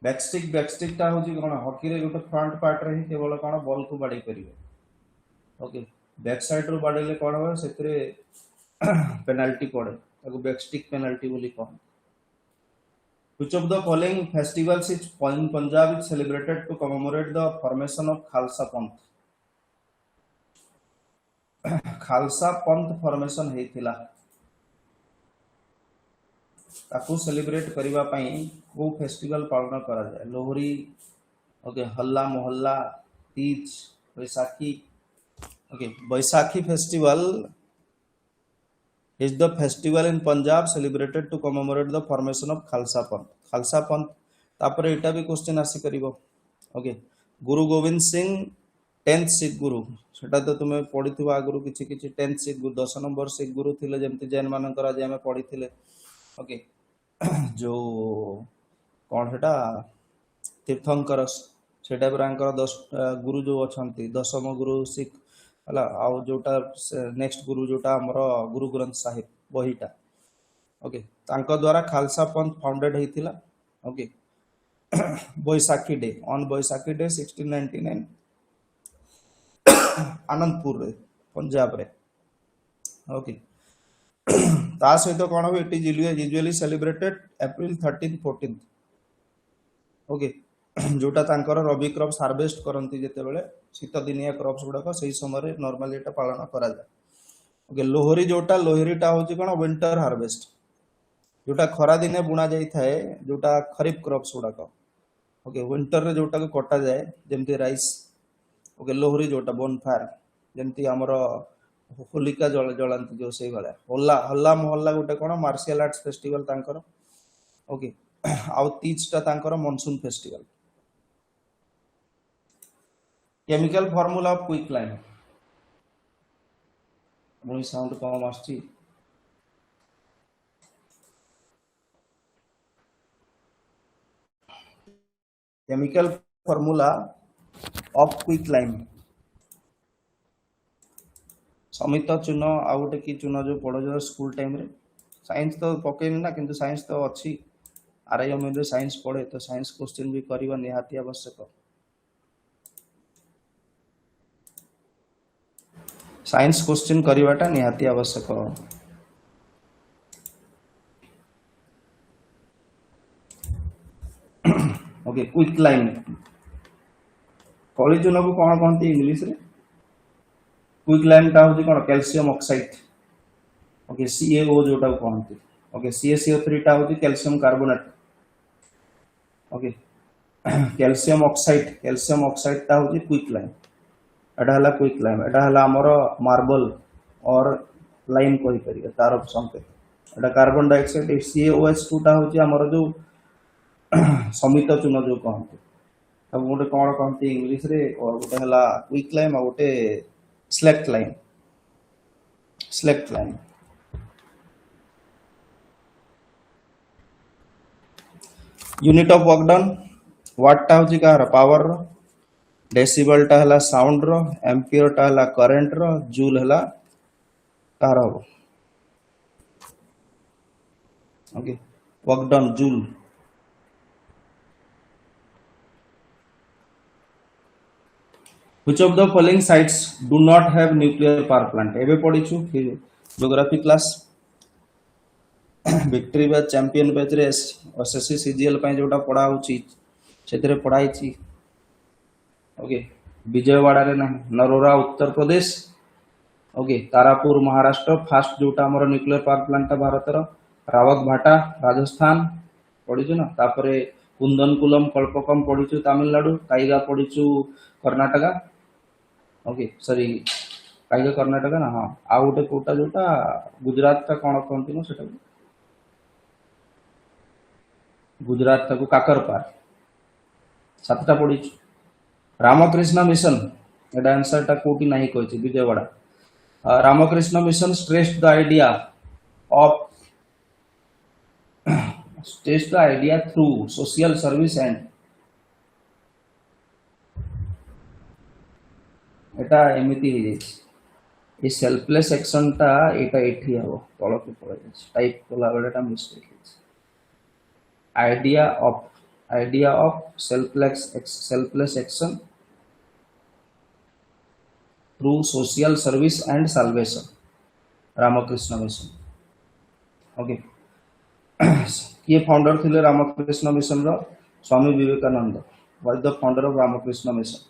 बैकस्टिक टा होची कोन हॉकी रे गोटे फ्रंट पार्ट रे केवल कोन बॉल को बाडी करिवे ओके बैक साइड रो बाडीले कोन हो सेतरे पेनल्टी पड़े ताको बैकस्टिक पेनल्टी बोली कहन Which of the following festivals is in Punjab is celebrated to commemorate the formation of Khalsa Panth? Khalsa Panth formation ହେଇଥିଲା ताकू सेलिब्रेट करबा पई वो फेस्टिवल पालन करा जाय लोहरी ओके हल्ला मोहल्ला Teej Baisakhi okay Baisakhi festival is the festival in Punjab celebrated to commemorate the formation of Khalsa Panth. Khalsa Panth तापर एटा भी क्वेश्चन आसी करिवो ओके गुरु गोविंद सिंह 10th सिख गुरु सेटा तो तुमे पढिथिबो आगुरु किछि किछि 10th सिख गुरु 10 नंबर सिख गुरु थिले जेमति जैन मानकर आज हमें पढिथिले ओके जो कोन सेटा तीर्थंकर सेटा ब्रांकर 10 गुरु जो अछंती दशम गुरु सिख हला आ जोटा नेक्स्ट गुरु जोटा हमर गुरु ग्रंथ साहिब बहिटा ओके तांको द्वारा खालसा पंथ फाउंडेड हेतिला okay Baisakhi day on Baisakhi day 1699 Anandpur रे पंजाब रे ओके ता सहित कोन हो it is usually celebrated April 13th 14th okay जोटा तांकर रबी क्रॉप्स हार्वेस्ट करंती जेते बेले शीत दिनिया क्रॉप्स गुडा सही समय रे नॉर्मली एटा पालन करा जाय ओके लोहरी जोटा लोहरीटा होची कोन विंटर हार्वेस्ट जोटा खरा दिने बुना जाई थाए जोटा खरीफ क्रॉप्स गुडा ओके विंटर रे जोटा को कटा जाए जेमति राइस ओके लोहरी जोटा बोनफायर जेमति हमर होलिका जलंती जो से गला हल्ला मोहल्ला गोटे कोन मार्शल आर्ट्स फेस्टिवल तांकर ओके आउ तीज टा तांकर monsoon festival chemical formula of quicklime मोई साउंड कम आछि chemical formula of quicklime समित चून आ गोटे की चून जो पढ़ो जो स्कूल टाइम रे साइंस तो पकेनी ना किंतु साइंस तो अच्छी आरआईएम में साइंस पढ़े तो साइंस क्वेश्चन भी करबा निहाती आवश्यक साइंस क्वेश्चन करवाटा निहाती आवश्यक ओके क्विक लाइन कॉलेज को कौन कहते इंग्लिश रे क्विक लाइन टा होची कोन कैल्शियम ऑक्साइड ओके CaO जोटा कहते ओके CaCO3 टा होची calcium carbonate okay calcium oxide ता होची क्विक लाइन एटा हला क्विक लाइन एटा हला हमर मार्बल और लाइन कहि परिया तार संकेत एटा कार्बन डाइऑक्साइड CaOH2 टा होची हमर जो समित चून जो कहते अब गोटे कौन कहते इंग्लिश रे और गोटे हला क्विक लाइन और गोटे slaked lime unit of work done watt टा होची कार पावर रो डेसिबल टा हला साउंड रो एम्पियर टा हला करंट रो जूल हला कार हो okay work done joule Which of the following sites do not have nuclear power plant? एबे पढ़िछु geography class victory batch champion batch रे एसएससी सीजीएल पय जोटा पढ़ा होची सेतरे पढ़ाइची ओके विजयवाड़ा रे ना नरोरा उत्तर प्रदेश ओके तारापुर महाराष्ट्र फास्ट जोटा हमर न्यूक्लियर पावर प्लांट भारत रो रावत भाटा राजस्थान पढ़िछु ना तापरे कुंदनकुलम कल्पकम पढ़िछु तमिलनाडु काइगा पढ़िछु कर्नाटका ओके सॉरी काइगा कर्नाटका ना हां आ गोटे कोटा जोटा गुजरात का कोन कहंती न सेटा गुजरात को काकरपार सातटा पढ़िछु रामकृष्ण मिशन एटा आंसर टा कोटी नाही कहछि Vijayawada Ramakrishna Mission stressed the idea through social service and एटा एमिति हे जे ए सेल्फलेस एक्शन टा एटा एठी आबो तळ के पळे टाइप कोला बेटा mistake idea of idea of selfless action through social service and salvation, Ramakrishna Mission. Okay. किए फाउंडर थे रामकृष्ण मिशन रो? Swami Vivekananda was the founder of Ramakrishna Mission.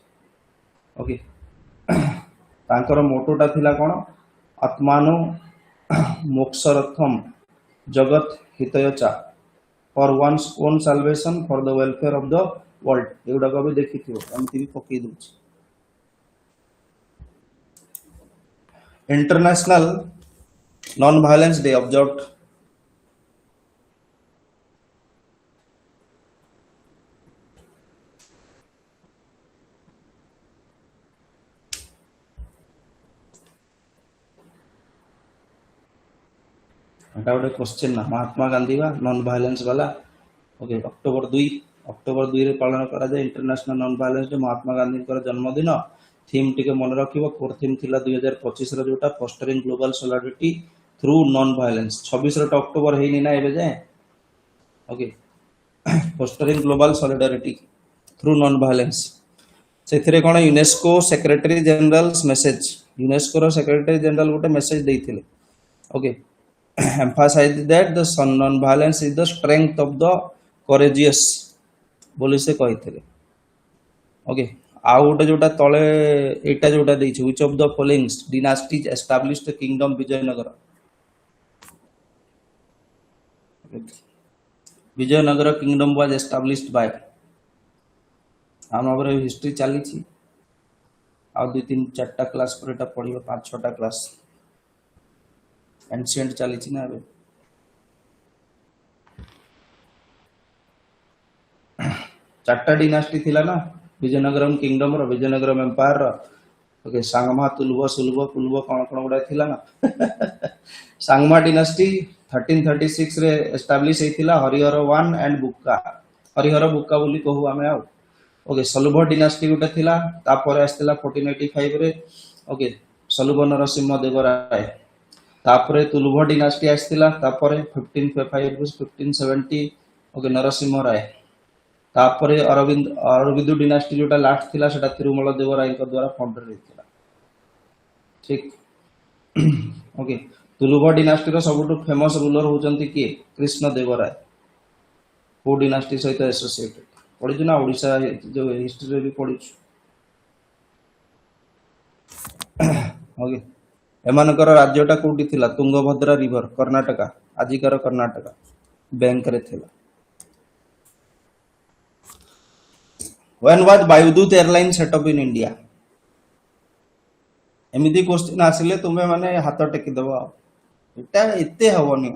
Okay, तांकर मोटोटा थिला कोन? आत्मानो मोक्षरथम जगत हितयचा for one's own salvation for the welfare of the world. एगुडा को भी देखिथियो, एमती भी पकई दूची। International non violence day observed एटा गोटे क्वेश्चन ना, महात्मा गांधी बा नॉन वायलेंस वाला। ओके, अक्टोबर 2 रे पालन करा जाए international non violence day, Mahatma Gandhi जन्मदिन। थीम टिके मन रखिबो, कोर थीम थिला 2025 रो जोटा fostering global solidarity through non violence. 26 रो अक्टोबर हेनी ना एबे जाए। Okay, fostering global solidarity through non violence से कौन UNESCO secretary generals message, UNESCO रो सेक्रेटरी जनरल गोटे message देइथिले। Okay, emphasize that the non-violence is the strength of the courageous बोली से कही। ओके, आउ गोटे जोटा तले एटा जोटा देछि, which of the following dynasties established kingdom Vijayanagara? Vijayanagara kingdom was established by, हम अब हिस्ट्री चली छी, आ 2-3-4टा क्लास पर एटा पढिबो, 5-6टा क्लास एंशिएंट चली छी ना। अबे 4टा डिनास्टी थिला ना विजयनगरम किंगडम रो, विजयनगरम एम्पायर रो। ओके, सांगमा तुलुव सुलुव पुलुव कोन कोन गुडा थिला ना। सांगमा डिनास्टी 1336 रे एस्टैब्लिश हेतिला, हरिहर 1 एंड बुक्का, हरिहर बुक्का बोली कहू हमें। आ ओके, सलुभ डिनास्टी गोटे थिला, तापर आस्तिला 1485 रे। ओके, सलुभ नरसिंह देवराय। तापर तुलुभ डिनास्टी आस्तिला, तापर 1570। ओके, नरसिंह राय। तापर अरविंद डिनास्टी जोटा लास्ट थिला सेटा तिरुमल देवराय को द्वारा फाउंडर हेतिला। ठीक। ओके, तुलुभ डिनास्टी रो सबटु फेमस रूलर होचंती किए? कृष्ण देवराय। को डिनास्टी सहित एसोसिएटेड पढिछु ना, ओडिसा जो हिस्ट्री रे भी पढिछु। ओके, एमानकर राज्यटा कोठी थिला? तुंगभद्रा रिवर, कर्नाटका, आजिकर कर्नाटका। बैंक रे थिला। When was Vayudoot airline set up in India? एमिति क्वेश्चन आसिले तुमे माने हाथ टेकी दबो, एटा एते हवनी।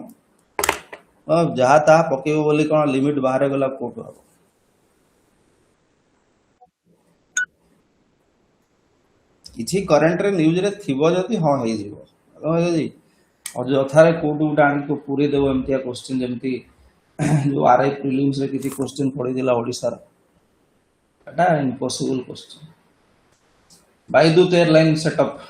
अब जहा ता पकेबो बोली कोन लिमिट बाहर गला कोट हबो। किछि करंट रे न्यूज रे थिबो जति हां हे जिवो, जदी अथारे कोट उटा आनी को पूरी देबो एमतिया क्वेश्चन जेमति जो आरआई प्रीलिम्स रे किछि क्वेश्चन पड़ी दिला ओडिसा रा, एटा impossible question. Vayudoot airline setup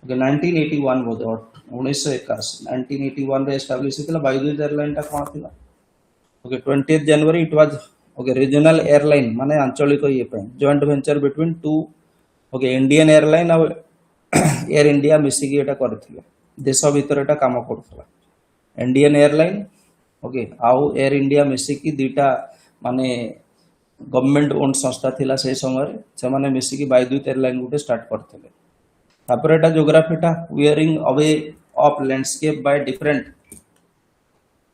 okay 1981 बोधे 1981 1981 रे एस्टैब्लिश हितला। वायुदूत एयरलाइन टा कोन थिला? Okay, 20 January it was okay regional airline माने आंचलिक ये पे joint venture between two. Okay, Indian airline और एयर इंडिया मिसिकी एटा करथिले, देश भीतर एटा काम करथला। इंडियन एयरलाइन ओके आउ एयर इंडिया मिसिकी दीटा माने गवर्नमेंट ओन संस्था थिला से समय से माने मिसिकी वायुदूत एयरलाइन गुटे स्टार्ट करथिले। तापर एटा ज्योग्राफीटा wearing away of landscape by different.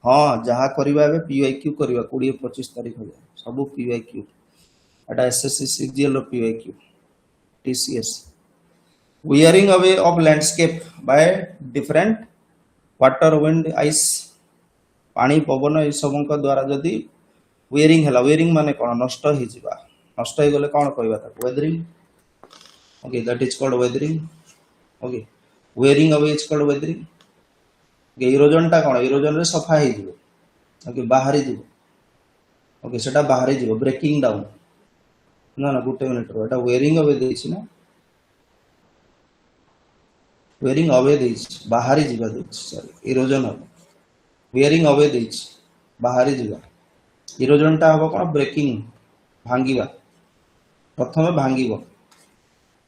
हाँ, जहा करबा बे पीआईक्यू करबा 20-25 तारीख हो सब पीआईक्यू। एटा एसएससी सीजीएल रो PIQ TCS. Wearing away of landscape by different water wind ice, पानी पवन ए सबंक द्वारा जदी वेयरिंग हला, वेयरिंग माने कोन नष्ट हि जिबा, नष्ट हि गले कोन कहबा ता weathering. Okay, that is called weathering. Okay, wearing away is called weathering. Okay, erosion टा कोन? इरोजन रे सफा हि जिवो। ओके, बाहरी जिवो। ओके, सेटा बाहरी जिवो, ब्रेकिंग डाउन। ना ना गुटे मिनिट रो, एटा वेयरिंग अवे देछि ना, वेयरिंग अवे देछि, बाहरी जिबा देछि। Sorry, erosion away, wearing away देछि, बाहरी जिबा। इरोजन टा हम कौन ब्रेकिंग भांगा प्रथम भांग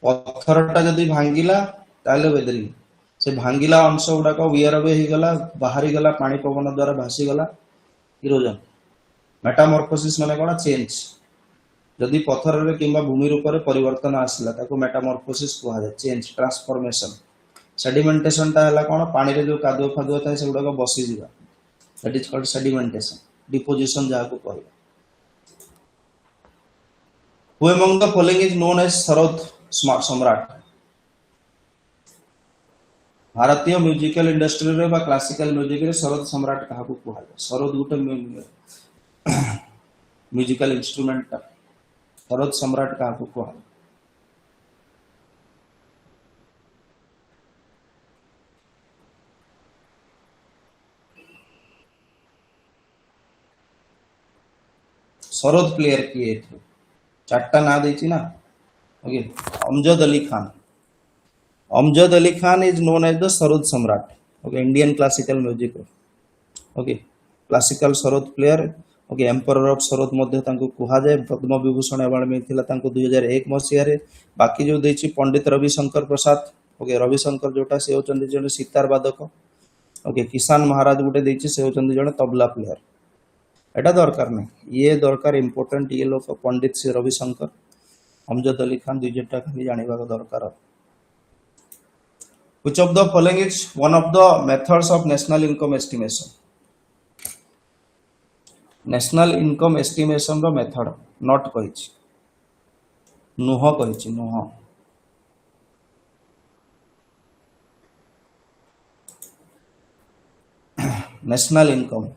पत्थरटा जदि भांगिला ताले वेदरिंग से भांगिला अंश गुड़ाक वियर अवे गला बाहरी गला पानी पवन द्वारा भासीगला इरोजन मेटामॉर्फोसिस माने कौन चेंज जदि पत्थर कि भूमि रूप से परिवर्तन आसला मेटामॉर्फोसिस कहुए चेंज ट्रांसफॉर्मेशन सेडिमेंटेशन टा है कौन पानी रे जो कादुआ फादुआ थाए से गुड़ाक बसीजा that is called sedimentation deposition जहाँ को कहला Who among the following is known as Sarod सम्राट भारतीय म्यूजिकल इंडस्ट्री रे बा क्लासिकल म्यूजिक रे सरोद सम्राट कहा को कहला सरोद गुटे म्यूजिकल इंस्ट्रूमेंट ता सरोद सम्राट कहा को कहला सरोद प्लेयर किए थे चारटा ना देची ना okay Amjad Ali Khan is known as the sarod Samrat okay Indian classical music okay classical sarod player okay emperor of sarod मध्य तांको कुहा जाय पद्म विभूषण अवार्ड मिलथिला तांको 2001 मसिया रे बाकी जो देची पंडित रविशंकर प्रसाद ओके रविशंकर जोटा से होचंदी जने सितार वादक ओके किसान महाराज गुटे देची से होचंदी जने तबला प्लेयर एटा दरकार नहीं ये दरकार इंपोर्टेंट ये लोग पंडित से रविशंकर अमजद अली खान दुईटा खाली जानिबा दरकार Which of the following is one of the methods of national income estimation? National income estimation रो मेथड नॉट कहिछि नुह कहिछि नुह नेशनल इनकम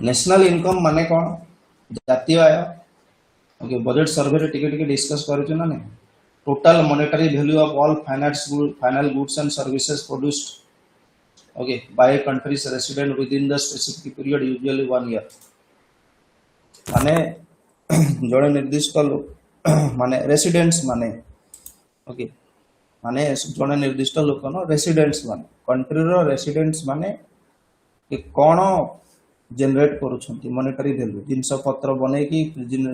नेशनल इनकम माने कौन जातीय आय ओके बजट सर्वे रे टिके टिके डिस्कस करू ना ने total monetary value of all final goods and services produced okay by a country's resident with in the specific period usually 1 year माने जड़े निर्दिष्ट लोक माने रेसिडेंट्स माने ओके माने जड़े निर्दिष्ट लोक न रेसिडेंट्स माने कंट्री रो रेसिडेंट्स माने कि कौन जनरेट करुछंती मॉनेटरी वैल्यू जिनस पत्र बने की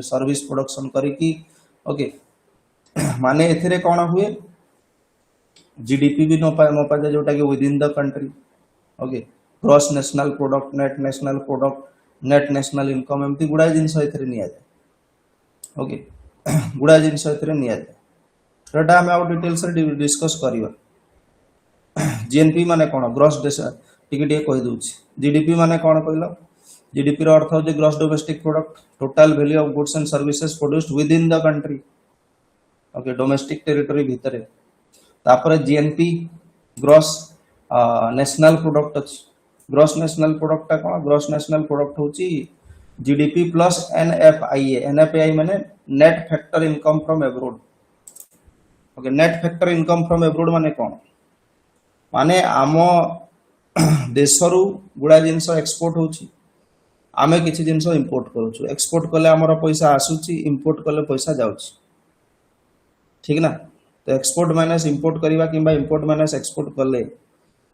सर्विस प्रोडक्शन करी ओके माने एथिरे कौन हुए जीडीपी भी मपा जाए जोटा कि with in the country okay gross national product net national income एमती गुड़ाए जिनस एथिरे निया जाए ओके गुड़ाए जिनस एथिरे निया जाए सेटा हम आउ डिटेल्स रे डिस्कस करिवा जीएनपी माने कौन ग्रॉस टिके टिके कहि दउछि जीडीपी माने कौन कहलो जीडीपी रो अर्थ होजे gross domestic product total value of goods and services produced with in the country okay domestic territory भितरे तापर जीएनपी ग्रॉस नेशनल प्रोडक्ट अछि ग्रॉस नेशनल प्रोडक्ट ता कौन ग्रॉस नेशनल प्रोडक्ट होछि जीडीपी प्लस एनएफआई माने net factor income from abroad okay net factor income from abroad माने कौन माने आम देशरू गुड़ा जिनस एक्सपोर्ट होची आमे किछि जिनस इंपोर्ट करूछु एक्सपोर्ट कले हमर पैसा आसुची इंपोर्ट कले पैसा जाउची ठीक ना तो एक्सपोर्ट माइनस इंपोर्ट करबा किबा इंपोर्ट माइनस एक्सपोर्ट कले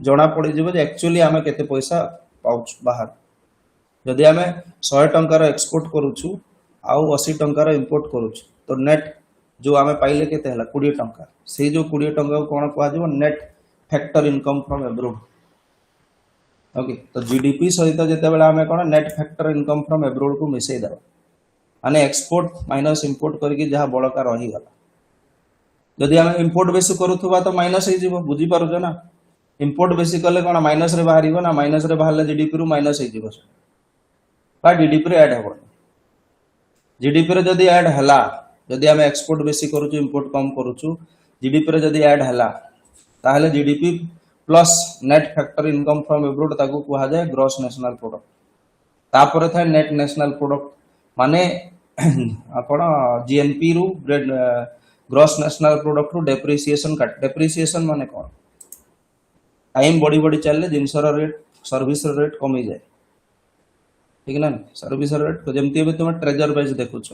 जणा पड़ी जिवो जे एक्चुअली आमे केते पैसा पाउछु बाहर जदि आमे 100 टंका रो एक्सपोर्ट करूछु आउ 80 टंका रो इंपोर्ट करूछु तो नेट जो आमे पाइले केते हला 20 टंका से जो 20 टंका को कोन कहआ जिवो net factor income from abroad okay तो जीडीपी सहित जेते बेला हमें कोन net factor income from abroad को मिसै दबा माने एक्सपोर्ट माइनस इंपोर्ट करके जहां बळका रही गला जदि हम इंपोर्ट बेसी करूथबा तो माइनस हे जिवो बुझी पारुछ ना इंपोर्ट बेसी कले कोन माइनस रे बाहरिबो ना माइनस रे बाहरले जीडीपी रु माइनस हे जिवो बा जीडीपी रे ऐड होबो जीडीपी रे जदि ऐड हला जदि हम एक्सपोर्ट बेसी करूछु इंपोर्ट कम करूछु जीडीपी रे जदि ऐड हला ताहले GDP plus net factor income from abroad ताकू कहा जाए ग्रॉस नेशनल प्रोडक्ट तापर था नेट नेशनल प्रोडक्ट माने आपण जीएनपी रु ग्रॉस नेशनल प्रोडक्ट रु डेप्रिसिएशन काट डेप्रिसिएशन माने कोन टाइम बड़ी बड़ी चलले जिनसर रेट सर्विस रेट कमी जाए ठीक ना सर्विस रेट तो जेमती भी तुम ट्रेजर बेच देखुछ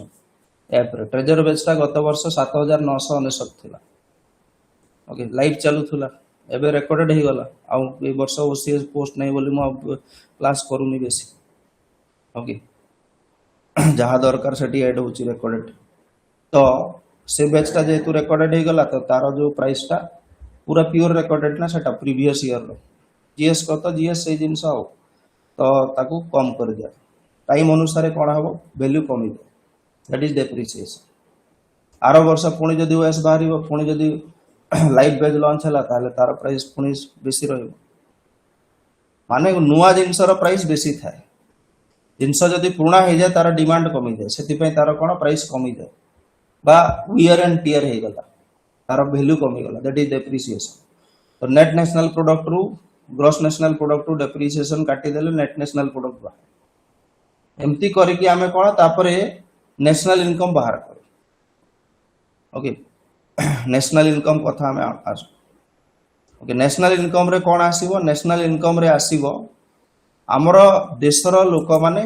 ऐप रे ट्रेजर बेच ता गत वर्ष 7999 थिला ओके लाइव चालू थुला एबे रेकर्डेड हो गला आ ए वर्ष ओसीएस पोस्ट नहीं बोली मो क्लास करूनी बेसी ओके जहाँ दरकार सेठी ऐड होची रेकर्डेड तो से बैचटा जेहेतु रेकर्डेड हो गला तो तार जो प्राइसटा पूरा प्योर रेकर्डेड ना सेटा प्रीवियस ईयर रो जीएस को तो जीएस से जिनस हो तो ताकू कम कर दिया टाइम अनुसार कौन हम वैल्यू कमी दैट इज डेप्रिसिएशन आर वर्ष पुणी जदि ओएस बाहर पुणी जदि लाइफ बेज लॉन्च है तार प्राइस पुणी बेसी माने नुआ जिनसर प्राइस बेसी थाए जिनस जदि पुराना हो जाए तार डिमांड कमी जाए से तार कौन प्राइस कमी जाए बा वियर एंड टियर हो गला तार वैल्यू कमी गला दैट इज डेप्रिसिएशन तो नेट नेशनल प्रोडक्ट रु ग्रॉस नेशनल प्रोडक्ट रु डेप्रिसिएशन काटिदेले नेट नेशनल प्रोडक्ट बाहर एमती करके आमे कौन तापरे नेशनल इनकम बाहर कर ओके नेशनल इनकम कथा हमें आस ओके नेशनल इनकम रे कौन आसीबो नेशनल इनकम रे आसीबो आमर देशर लोक माने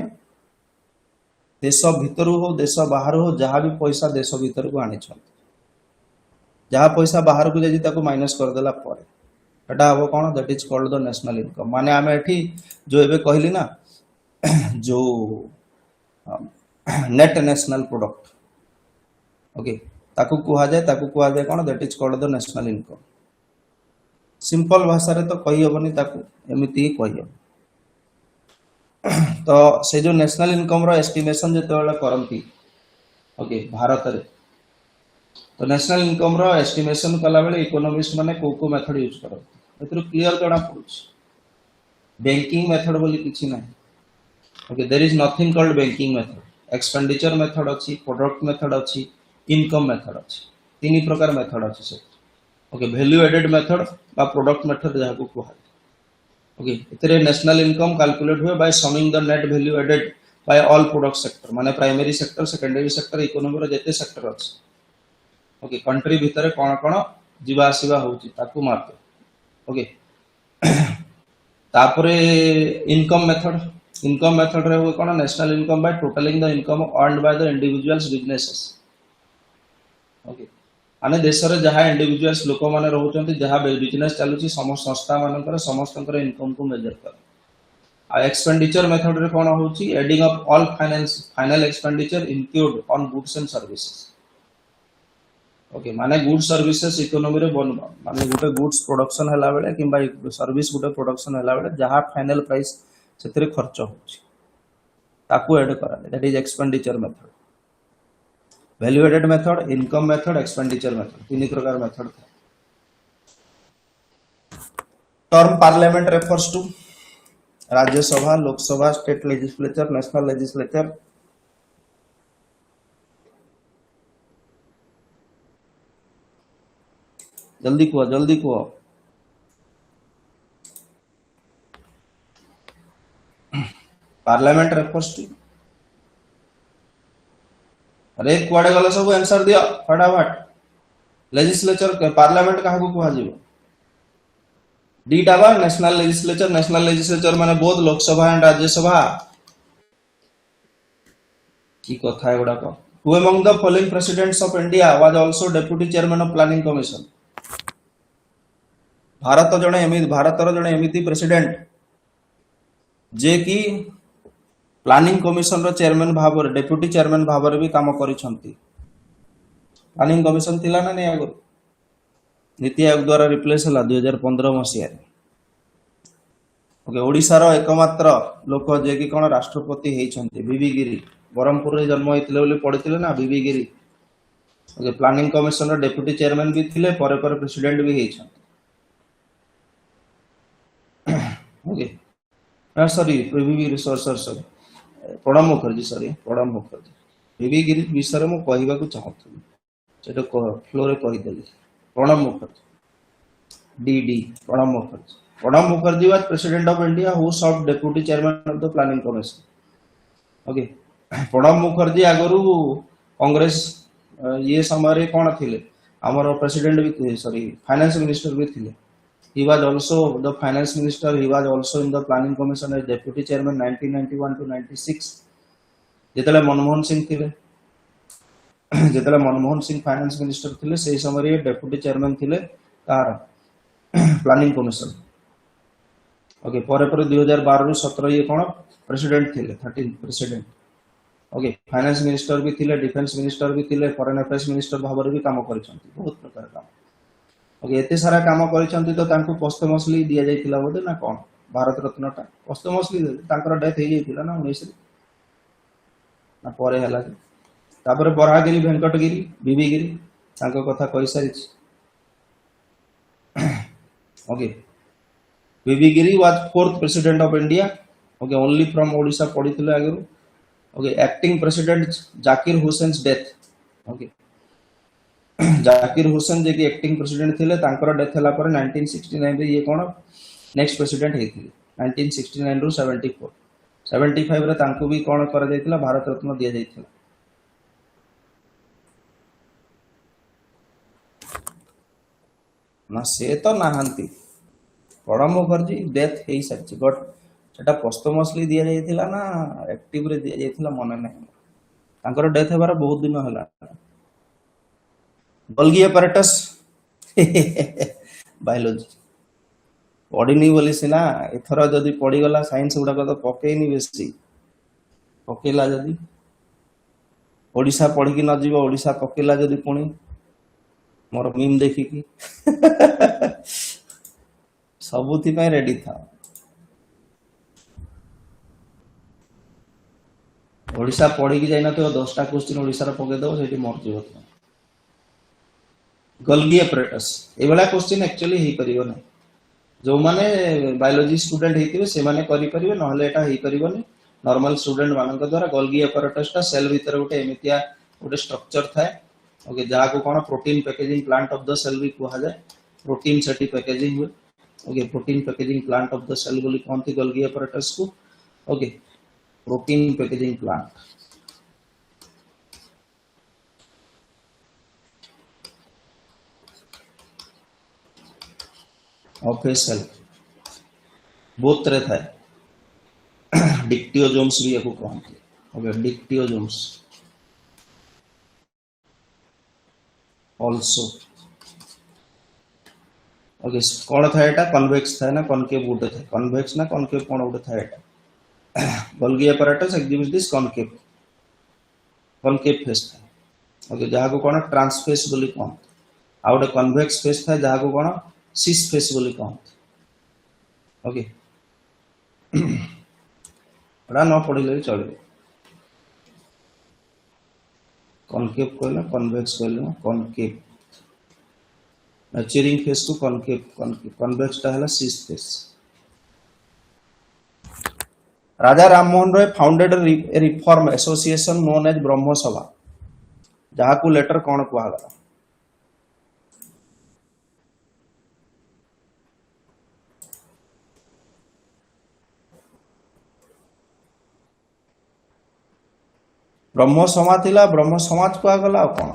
देश भितर हो देश बाहर हो जहाँ भी पैसा देश भीतर को आनी जहाँ पैसा बाहर को जाई ताको माइनस कर देला परे एटा हबो कोन that is called the national income माने आमे एठी जो एबे कहली ना जो नेट नेशनल प्रोडक्ट ओके ताकू कुहा जाए कोन that is called the national income simple भाषा रे तो कहि हबनी ताकू एमिति ही कहि हबो तो से जो नेशनल इनकम रो एस्टिमेशन जेतेबेला करंती ओके भारत रे तो नेशनल इनकम रो एस्टिमेशन कला बेले इकोनॉमिस्ट माने को मेथड यूज करत एतरो क्लियर जणा पड़ुछ बैंकिंग मेथड बोली किछि नै okay there is nothing called banking method expenditure method अछि प्रोडक्ट मेथड अछि इनकम मेथड अछि तीन प्रकार मेथड अछि से ओके वैल्यू एडेड मेथड बा प्रोडक्ट मेथड जहा को कहै ओके इतरे नेशनल इनकम कैलकुलेट हुए by summing the net value added by all product sector माने primary sector secondary sector economy रो जेते सेक्टर अछि ओके कंट्री भीतर कोन कोन जीवा आसीबा होची ताकू मार्क ओके तापरे इनकम मेथड रे हुए कोन national income by totalling the income earned by the individuals businesses okay आने देश रे जहा इंडिविजुअल्स लोक माने रहउचंती जहा बिजनेस चालुची समस्त संस्था मानकर समस्तकर इनकम को मेजर कर आ एक्सपेंडिचर मेथड रे कोन होची adding up all final expenditure include on goods and services okay माने गुड्स सर्विसेज इकोनॉमी रे बन माने गुटे गुड्स प्रोडक्शन हला बेले किबा सर्विस गुटे प्रोडक्शन हला बेले जहा फाइनल प्राइस सेतरे खर्च होची ताकू ऐड करा that is expenditure method value added method income method expenditure method तीन प्रकार मेथड था term parliament refers to Rajya Sabha Lok Sabha state legislature national legislature जल्दी को पार्लियामेंट रेफर्स टू अरे कुआडे गला सब आंसर दियो फटाफट लेजिस्लेचर के पार्लियामेंट काहा को कहा जीवो डीटा बा नेशनल लेजिस्लेचर माने बोथ लोकसभा एंड राज्यसभा की कथा है गुडा को who among the following presidents of India was also deputy chairman of planning commission भारतर जने एमिति प्रेसिडेंट जे की प्लानिंग कमीशन रो चेयरमैन भाव डेप्यूटी चेयरमैन भाव भी काम करिसंती प्लानिंग कमीशन थिला ना नै आगो नीति आयोग द्वारा रिप्लेस हला 2015 मसिया ओके ओडिसा रो एकमात्र लोक जे की कोन राष्ट्रपति हेइछंती बीबी गिरी बरहमपुर रे जन्म होइतिले बोली पढितिले ना V V Giri okay planning commission रो डेप्यूटी चेयरमैन भी थिले परे परे प्रेसिडेंट भी हेइछंती okay sorry V V Giri sorry Pranab Mukherjee V V Giri विषय में कहवा को चाहूँ सेटा फ्लो रे कहि देली प्रणब मुखर्जी डीडी Pranab Mukherjee was president of India who served deputy chairman of the planning commission okay Pranab Mukherjee आगरु कांग्रेस ये समय कौन थिले हमर प्रेसिडेंट भी सॉरी फाइनेंस मिनिस्टर भी थिले he was also the finance minister he was also in the planning commission as deputy chairman 1991 to 96 जेतले मनमोहन सिंह फाइनेंस मिनिस्टर थिले सेही समय रे डेप्यूटी चेयरमैन थिले कार प्लानिंग कमिशन ओके पर 2012 रु 17 ये कौन प्रेसिडेंट थिले 13 प्रेसिडेंट ओके फाइनेंस मिनिस्टर भी थिले डिफेंस मिनिस्टर भी थिले फॉरेन अफेयर्स मिनिस्टर भाବରେ भी काम କରିଛନ୍ତି बहुत प्रकार काम ओके एते सारा काम କରିଛନ୍ତି तो तांको पोस्टमसली दिया जाइतिला बोले ना कौन भारत रत्न टा पोस्टमसली तांकर डेथ हे जाइतिला ना 19 ना परे हला तापर बराहगिरी वेंकटगिरी बीबीगिरी तांको कथा कहि सारी ओके बीबीगिरी was fourth president of India okay only from Odisha पढ़ी आगे okay acting president Zakir Hussain death okay Zakir Hussain जे कि एक्टिंग प्रेसिडेंट थिले तांकर डेथ हला पर 1969 रे ये कोन नेक्स्ट प्रेसिडेंट हेथिले 1969 रु 74 75 रे तांको भी कोन कर दैतिला भारत रत्न दिया जाइतिला ना से तो नाहंती प्रणब मुखर्जी डेथ हे सारछि बट सेटा पोस्टमसली दिया जाइतिला ना एक्टिव रे दिया जाइतिला मन नै तांकर डेथ हेबार बहुत दिन हला गोल्गी apparatus बायोलॉजी पढ़िनी बोली सिना एथर जदि पढ़ी गला साइंस गुडा तो पकेइनी बेसी पकेला जदि ओडिशा पढ़ी कि न जीव ओडिशा पकेला जदि पुणी मोर मीम देखी कि सबुथि पय रेडी था ओडिशा पढ़ी कि जाइना तो 10टा क्वेश्चन ओडिशा रे पके दो सेठी मर जीव गोल्गी apparatus ए वाला क्वेश्चन एक्चुअली हे परिबो नै जो माने बायोलॉजी स्टूडेंट हेतिबे से माने करि परिबे नहले एटा हे परिबोनी नॉर्मल स्टूडेंट मानक द्वारा गोल्गी apparatus ता सेल भीतर गोटे एमितिया गोटे स्ट्रक्चर थाए ओके जहा को कोन protein packaging plant of the cell भी कुहा जाय प्रोटीन सेठी पैकेजिंग हुए okay protein packaging plant of the cell बोली कोनती गोल्गी apparatus को okay protein packaging plant of a cell बोथ तरह था डिक्टियोजोम्स भी याको कहते ओके डिक्टियोजोम्स आल्सो ओके कौन था एटा कन्वेक्स था ना कॉनकेव गुटे था कन्वेक्स ना कॉनकेव कौन गुटे था एटा Golgi apparatus exhibits this concave face था ओके जहा को कोन ट्रांसफेस बोली कोन आ गोटे कन्वेक्स फेस था जहा को कोन सिस फेस बोली कहते ओके एटा न पढ़िले चलिए कॉनकेव कहले कन्वेक्स कहले कॉनकेव मैच्योरिंग फेस को कॉनकेव कन्वेक्स ता हला cis face Raja Rammohan Roy founded ए रिफॉर्म एसोसिएशन नोन एज ब्रह्म सभा जहा को लेटर कोन कुआ गला ब्रह्म समाज थिला ब्रह्म समाज कुआ गला कोन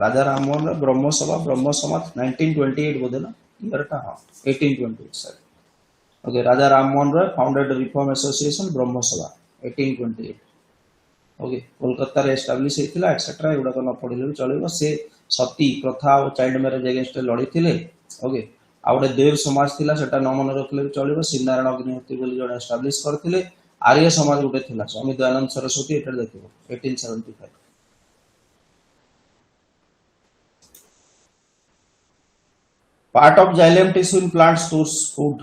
राजा राममोहन रे ब्रह्म समाज 1928 बोले ना इयरटा हां 1828 सर ओके राजा राममोहन रे फाउंडेड रिफॉर्म एसोसिएशन ब्रह्म सभा 1828 ओके कोलकाता रे एस्टैब्लिश हेतिला एक्सेट्रा एगुडा न पढिले चलेबो से सती प्रथा और चाइल्ड मैरिज अगेंस्ट लड़ी थिले ओके आ गोटे देव समाज थिला सेटा न मन रखले चलेबो श्रीनारायण अग्निहोत्री बोली जण एस्टैब्लिश करथिले आर्य समाज गोटे थिला स्वामी दयानंद सरस्वती एटा देखिबो 1875 part of xylem tissue in plant stores food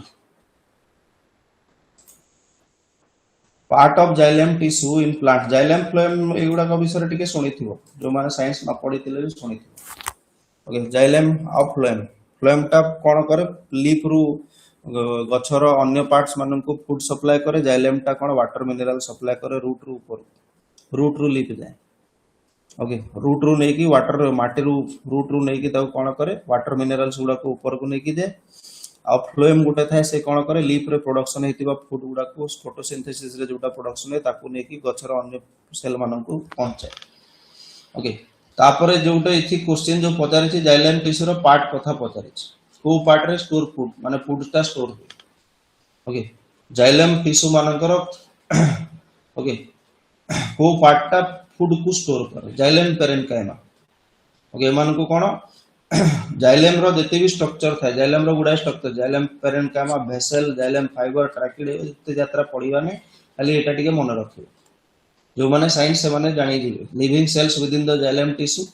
part of xylem tissue in plant xylem phloem एगुडा को विषय टिके सुनिथिबो जो माने साइंस न पढिथिले भी सुनिथिबो ओके जाइलम ऑफ फ्लोएम टा कोन करे लीफ रु गछर अन्य पार्ट्स मानन को फूड सप्लाई करे जाइलम टा कोन वाटर मिनरल सप्लाई करे रूट रु ऊपर रूट रु लीफ जाए ओके रूट रु नै की वाटर माटी रु रूट रु नै की ता कोन करे वाटर मिनरल्स गुडा को ऊपर को नै की जाए आ फ्लोएम गुटे थाए से कोन करे लीफ रे प्रोडक्शन हेतिबा फूड गुडा को फोटोसिंथेसिस रे जोटा प्रोडक्शन है ताकू नै की गछर अन्य सेल मानन को पहुंचाए ओके तापरे जोटा इथि क्वेश्चन जो पचारि छी जाइलम टिश्यू रो पार्ट कथा पचारि छी को पार्ट रे स्टोर फूड माने फूड टा स्टोर हो ओके जाइलम टिश्यू मानकर ओके को पार्ट टा फूड को स्टोर करे जाइलम पेरेंट काइमा ओके मान को कोन जाइलेम रो जते भी स्ट्रक्चर था जाइलेम रो गुडा structure xylem parenchyma vessel xylem fibre tracheid जते यात्रा पढ़िबा ने खाली एटा टिके मन रखियो जो माने साइंस से माने जानि दिबे living cells with in the xylem tissue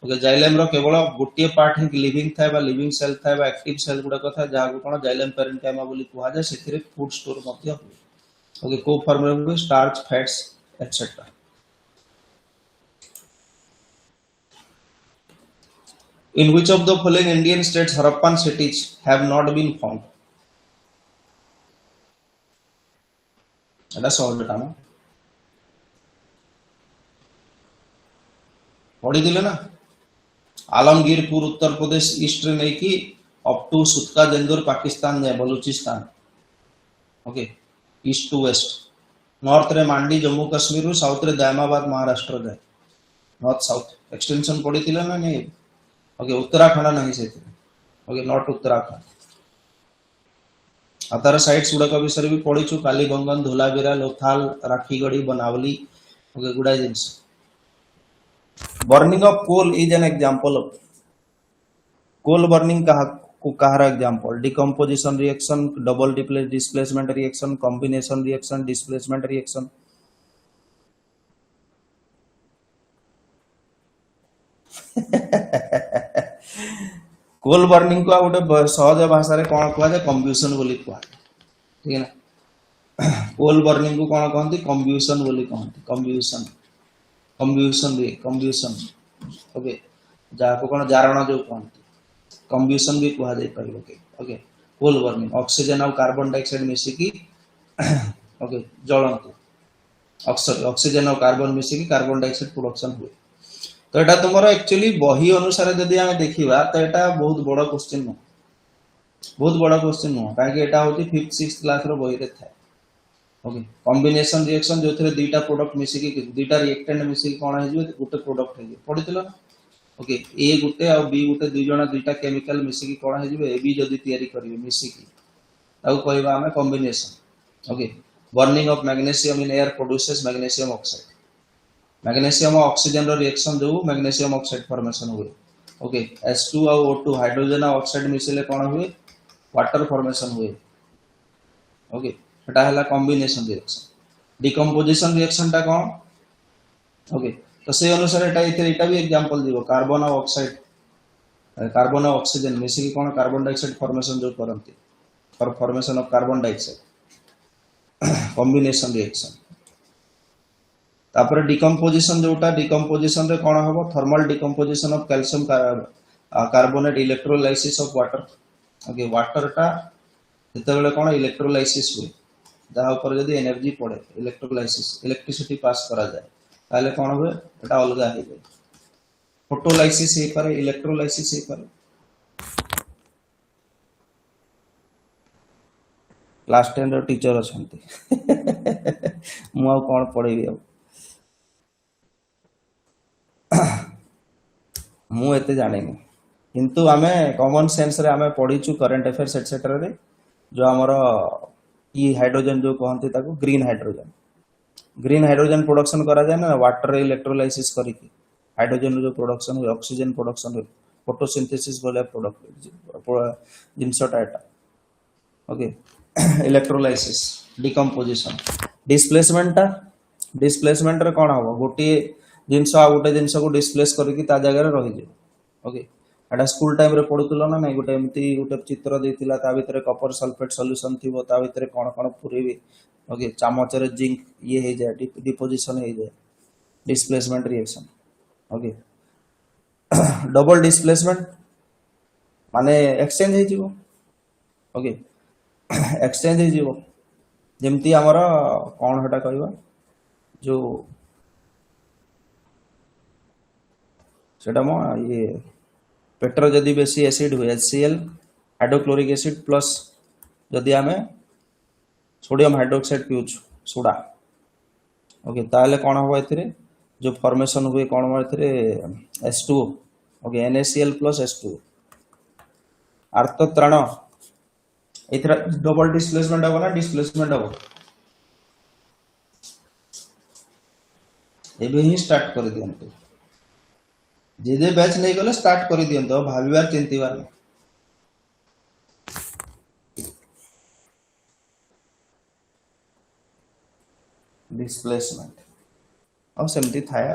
okay xylem रो केवल गोटिए पार्ट ही लिविंग था बा लिविंग सेल था बा एक्टिव सेल गुडा कथा जहा को कोन जाइलेम पेरेन्कामा बोली कुहा जाय सेथिरे फूड स्टोर मध्य हुए ओके को फॉर्म रे हुए starch fats etcetera in which of the following Indian states Harappan cities have not been found Etah solve time पढ़ी दिले ना आलमगीरपुर उत्तर प्रदेश ईस्ट रे नहीं कि अप टू सुतका जंदूर पाकिस्तान जाए Balochistan okay east to west north रे मांडी जम्मू कश्मीर रु साउथ रे दायमाबाद महाराष्ट्र जाए नॉर्थ साउथ एक्सटेंशन पढ़ी दिले ना नहीं ओके उत्तराखंड नहीं से ओके नॉट उत्तराखंड आ तार साइट्स गुड़ाक विषय भी पढ़ी कालीबंगन धोलावीरा लोथाल राखीगढ़ी बनावली ओके गुड़ा जिनस burning of coal is an example of coal burning कहार example decomposition reaction double displacement reaction combination reaction displacement reaction coal burning को गोटे सहज भाषा रे कौन कह जाए कंब्यूशन बोली कह ठीक है ना कोल बर्निंग को कौन कहते कंब्यूशन बोली कहते कंब्यूशन कंब्यूशन भी कंब्यूशन ओके जहाँ को कौन जारण जो कहते कंब्यूशन भी कह जाए पारिबो के ओके कोल बर्निंग ऑक्सीजन और कार्बन डाइऑक्साइड मिसिकी ओके जलंतु ऑक्सीजन और कार्बन मिसिकी कार्बन डाइऑक्साइड प्रोडक्शन हुए तो एटा तुमर एक्चुअली बही अनुसार जदि आमे देखिबा तो एटा बहुत बड़ा क्वेश्चन न बहुत बड़ा क्वेश्चन न काहे एटा होती 5th 6th क्लास रो बही रे था ओके कॉम्बिनेशन रिएक्शन जो थरे दुईटा प्रोडक्ट मिसी की दुईटा रिएक्टेंट मिसी कोन हे जो गुटे प्रोडक्ट हे पढितलो ओके ए गुटे और बी गुटे दुई जणा दुईटा केमिकल मिसी की कोन हे जो ए बी जदि तयारी करिवे मिसी की ताऊ कहबा हमें combination okay burning of magnesium in air produces magnesium oxide magnesium और ऑक्सीजन रो रिएक्शन जो मैग्नीशियम ऑक्साइड फॉर्मेशन हुए ओके H2 और O2 हाइड्रोजन और ऑक्साइड मिसिले कोन हुए वाटर फॉर्मेशन हुए ओके एटा हला कॉम्बिनेशन रिएक्शन डिकम्पोजिशन रिएक्शन टा कोन ओके तो से अनुसार एटा भी एग्जांपल दिबो कार्बन और ऑक्साइड कार्बन और ऑक्सीजन मिसिले कोन कार्बन डाइऑक्साइड फॉर्मेशन जो करंती for formation of carbon dioxide combination reaction तापर डिकम्पोजिशन जोटा डिकम्पोजिशन रे कोन हबो thermal decomposition of calcium carbonate electrolysis of water okay water टा जते बेले कोन इलेक्ट्रोलाइसिस हुए जहा ऊपर जदी एनर्जी पड़े इलेक्ट्रोलाइसिस इलेक्ट्रिसिटी पास करा जाए ताले कोन हुए एटा अलगा हे जाए फोटोलाइसिस हे पारे इलेक्ट्रोलाइसिस हे पारे क्लास 10 रो टीचर अछंती मु आ कोन पढेबी अब मु एते जाने किंतु आमे कॉमन सेंस रे आमे पढीचु करंट अफेयर्स एटसेट्रा रे जो हमर ई हाइड्रोजन जो कहंती ताको ग्रीन हाइड्रोजन प्रोडक्शन करा जाय ना वाटर रे इलेक्ट्रोलाइसिस करी के हाइड्रोजन जो प्रोडक्शन हुए ऑक्सीजन प्रोडक्शन हुए फोटोसिंथेसिस बोले प्रोडक्ट जिनसटा एटा ओके इलेक्ट्रोलाइसिस डिकम्पोजिशन डिस्प्लेसमेंट रे कोन हबो गोटी जिनस आ गोटे जिनस को डिस्प्लेस करके ता जगह रे रहि जाय ओके एटा स्कूल टाइम रे पढुतलो ना नै गोटे एमती गोटे चित्र देतिला ता भीतर कॉपर सल्फेट सॉल्यूशन थिबो ता भीतर कोन कोन पुरेबी ओके चामच रे जिंक ये हे जाय डिपोजिशन हे जाय displacement reaction okay double displacement माने एक्सचेंज हे जीवो ओके एक्सचेंज हे जीवो जेमती हमर कोन हटा कहबा जो सेटा मो ये पेट्रो जदि बेसी एसिड हुए HCl हाइड्रोक्लोरिक एसिड प्लस जदि आमे सोडियम हाइड्रोक्साइड पिउछ सोडा ओके ताले कोन हो एथिरे जो फॉर्मेशन हुए कोन हो एथिरे H2O okay NaCl plus H2O अर्थोत्रण एथिरा डबल डिस्प्लेसमेंट हो ना डिस्प्लेसमेंट हो एबे ही स्टार्ट कर दियंतु जे बैच नहीं गले स्टार्ट कर दियंतो भाबिबार चिंतिबार नहीं डिस्प्लेसमेंट और सेमती थाया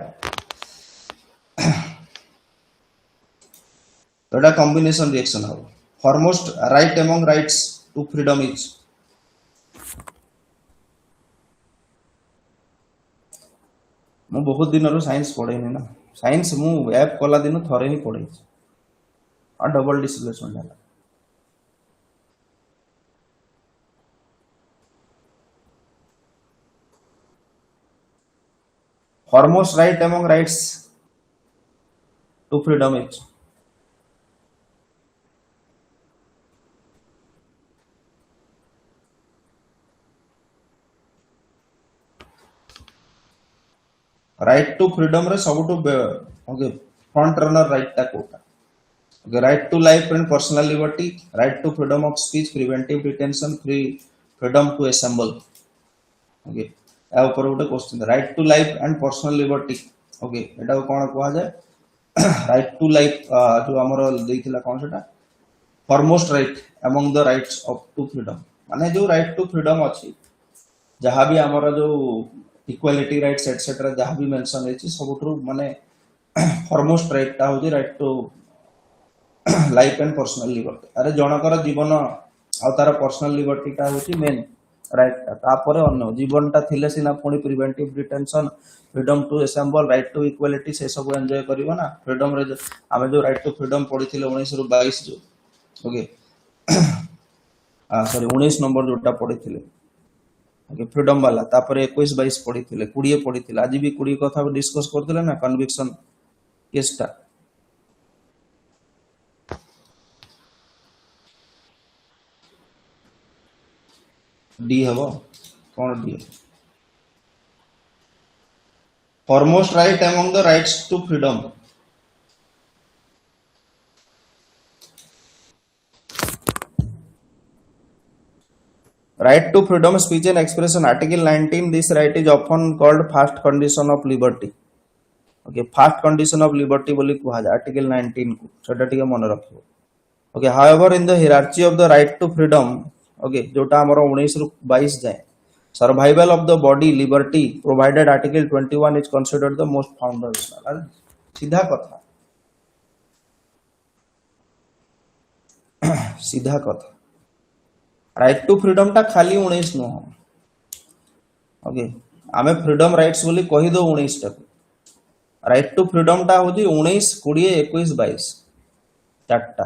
तो एटा कॉम्बिनेशन रिएक्शन हो foremost right among rights to freedom is मु बहुत दिन रो साइंस पढ़ेनी ना साइंस मु ऐप कला दिन थरे ही पढ़े और डबल डिस्प्लेसमेंट है foremost right among rights to freedom is right to freedom रे सबटू ओके फ्रंट रनर राइट टा कोटा okay right to life and personal liberty right to freedom of speech preventive detention freedom to assemble okay या ऊपर गोटे question right to life and personal liberty okay एटा कोन कहआ जाय राइट टू लाइफ जो हमर देइथिला कोन सेटा foremost right among the rights of to freedom माने जो राइट टू फ्रीडम अछि जहां भी हमर जो इक्वालिटी राइट्स एटसेट्रा जहां भी मेंशन है सबुठू माने फॉरमोस्ट राइट टा होजी right to life and personal liberty अरे जनकर जीवन आ तार पर्सनल लिबर्टी टा होची मेन राइट टा तापर अन्य जीवन टा थिले सिना पुणी preventive detention freedom to assemble right to equality से सब एंजॉय करिवो ना फ्रीडम रे हमें जो राइट टू फ्रीडम पढ़िथिले 19 रु 22 जो ओके सॉरी 19 नंबर जोटा पढ़िथिले ओके फ्रीडम वाला तापर 21 22 पढ़िथिले 20 पढ़िथिले आज भी 20 कथा डिस्कस करथिले ना कन्विक्शन केसटा डी हबो कोन डी foremost right among the rights to freedom right to freedom speech and expression article 19 this right is often called first condition of liberty okay first condition of liberty बोली कहा जाए article 19 को छोटा टिके मन रखियो okay however in the hierarchy of the right to freedom okay जोटा हमरो 19 रु 22 जाए survival of the body liberty provided article 21 is considered the most foundational सीधा कथा राइट टू फ्रीडम टा खाली 19 नो ओके आमे फ्रीडम राइट्स बोली कहि दो 19 टा राइट टू फ्रीडम टा होजी 19 20 21 22 चारटा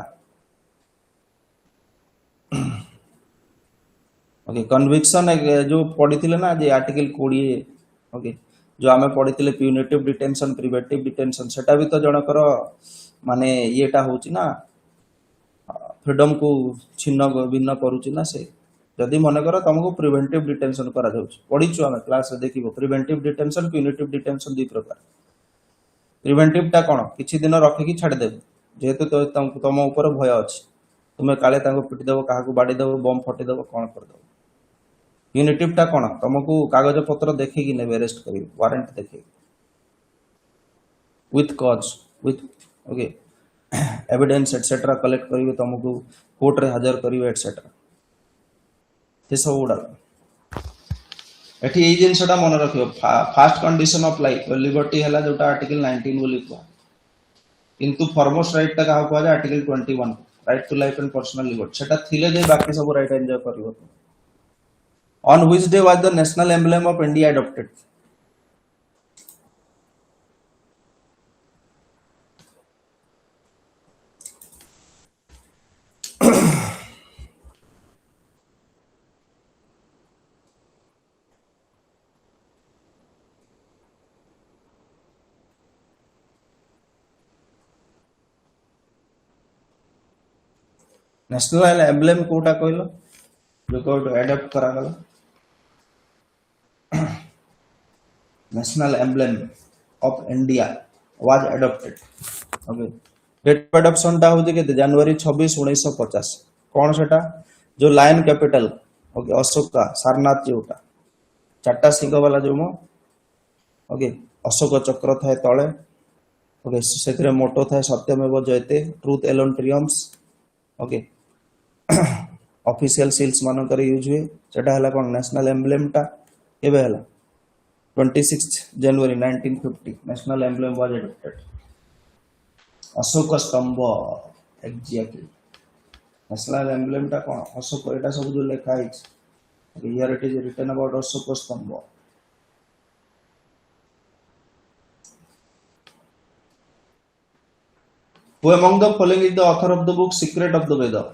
ओके कन्विक्शन जो पढ़िथिले ना जे आर्टिकल 20 ओके जो आमे पढ़िथिले प्यूनिटिव डिटेंशन प्रिवेंटिव डिटेंशन सेटा भी तो जनकर माने येटा होची ना फ्रीडम को छिन्न भिन्न करूची ना से जदि मन कर तुमको प्रिवेंटिव डिटेंशन करा जाउची पढिछु हम क्लास रे देखिबो प्रिवेंटिव डिटेंशन प्यूनिटिव डिटेंशन दुई प्रकार प्रिवेंटिव टा कोन किछि दिन रखि कि छाड़ देबो जेहेतु तो तुम ऊपर भय अछि तुमे काले ताको पिटि देबो काहाकू बाडी देबो बम फटि देबो कोन कर देबो प्यूनिटिव टा कोन तुमको कागज पत्र देखि कि नेबे अरेस्ट करिवो वारंट देखि with cause with okay evidence etcetera collect करिवे तुमको कोर्ट रे हाजिर करिवे एटसेट्रा ये सब उड़ा एठी ए जिनसटा मन रखियो first condition of life liberty हला जोटा आर्टिकल 19 बोली को किंतु फॉरमोस्ट राइट ता का को article 21 right to life and personal liberty सेटा थिले जे बाकी सब राइट एंजॉय करिवो on which day was the national emblem of India adopted national emblem कोटा कहलो जो को अडॉप्ट करा गला national emblem of India was adopted okay date of adoption टा होजे के जनवरी 26 1950 कोन सेटा जो lion capital okay Ashoka Sarnath जोटा चारटा सिंह वाला जो मो ओके अशोक चक्र थाए तळे ओके से मोटो था सत्यमेव जयते truth alone triumphs okay official seals मानकर यूज हुए सेटा हला कोन नेशनल एम्ब्लेम टा केबे हला 26 जनवरी 1950 national emblem was adopted Ashok स्तंभ एग्जैक्टली नेशनल एम्ब्लेम टा कोन अशोक एटा सब जो लिखा है here it is written about Ashok Stambh Who among the following is the author of the book Secret of the Veda?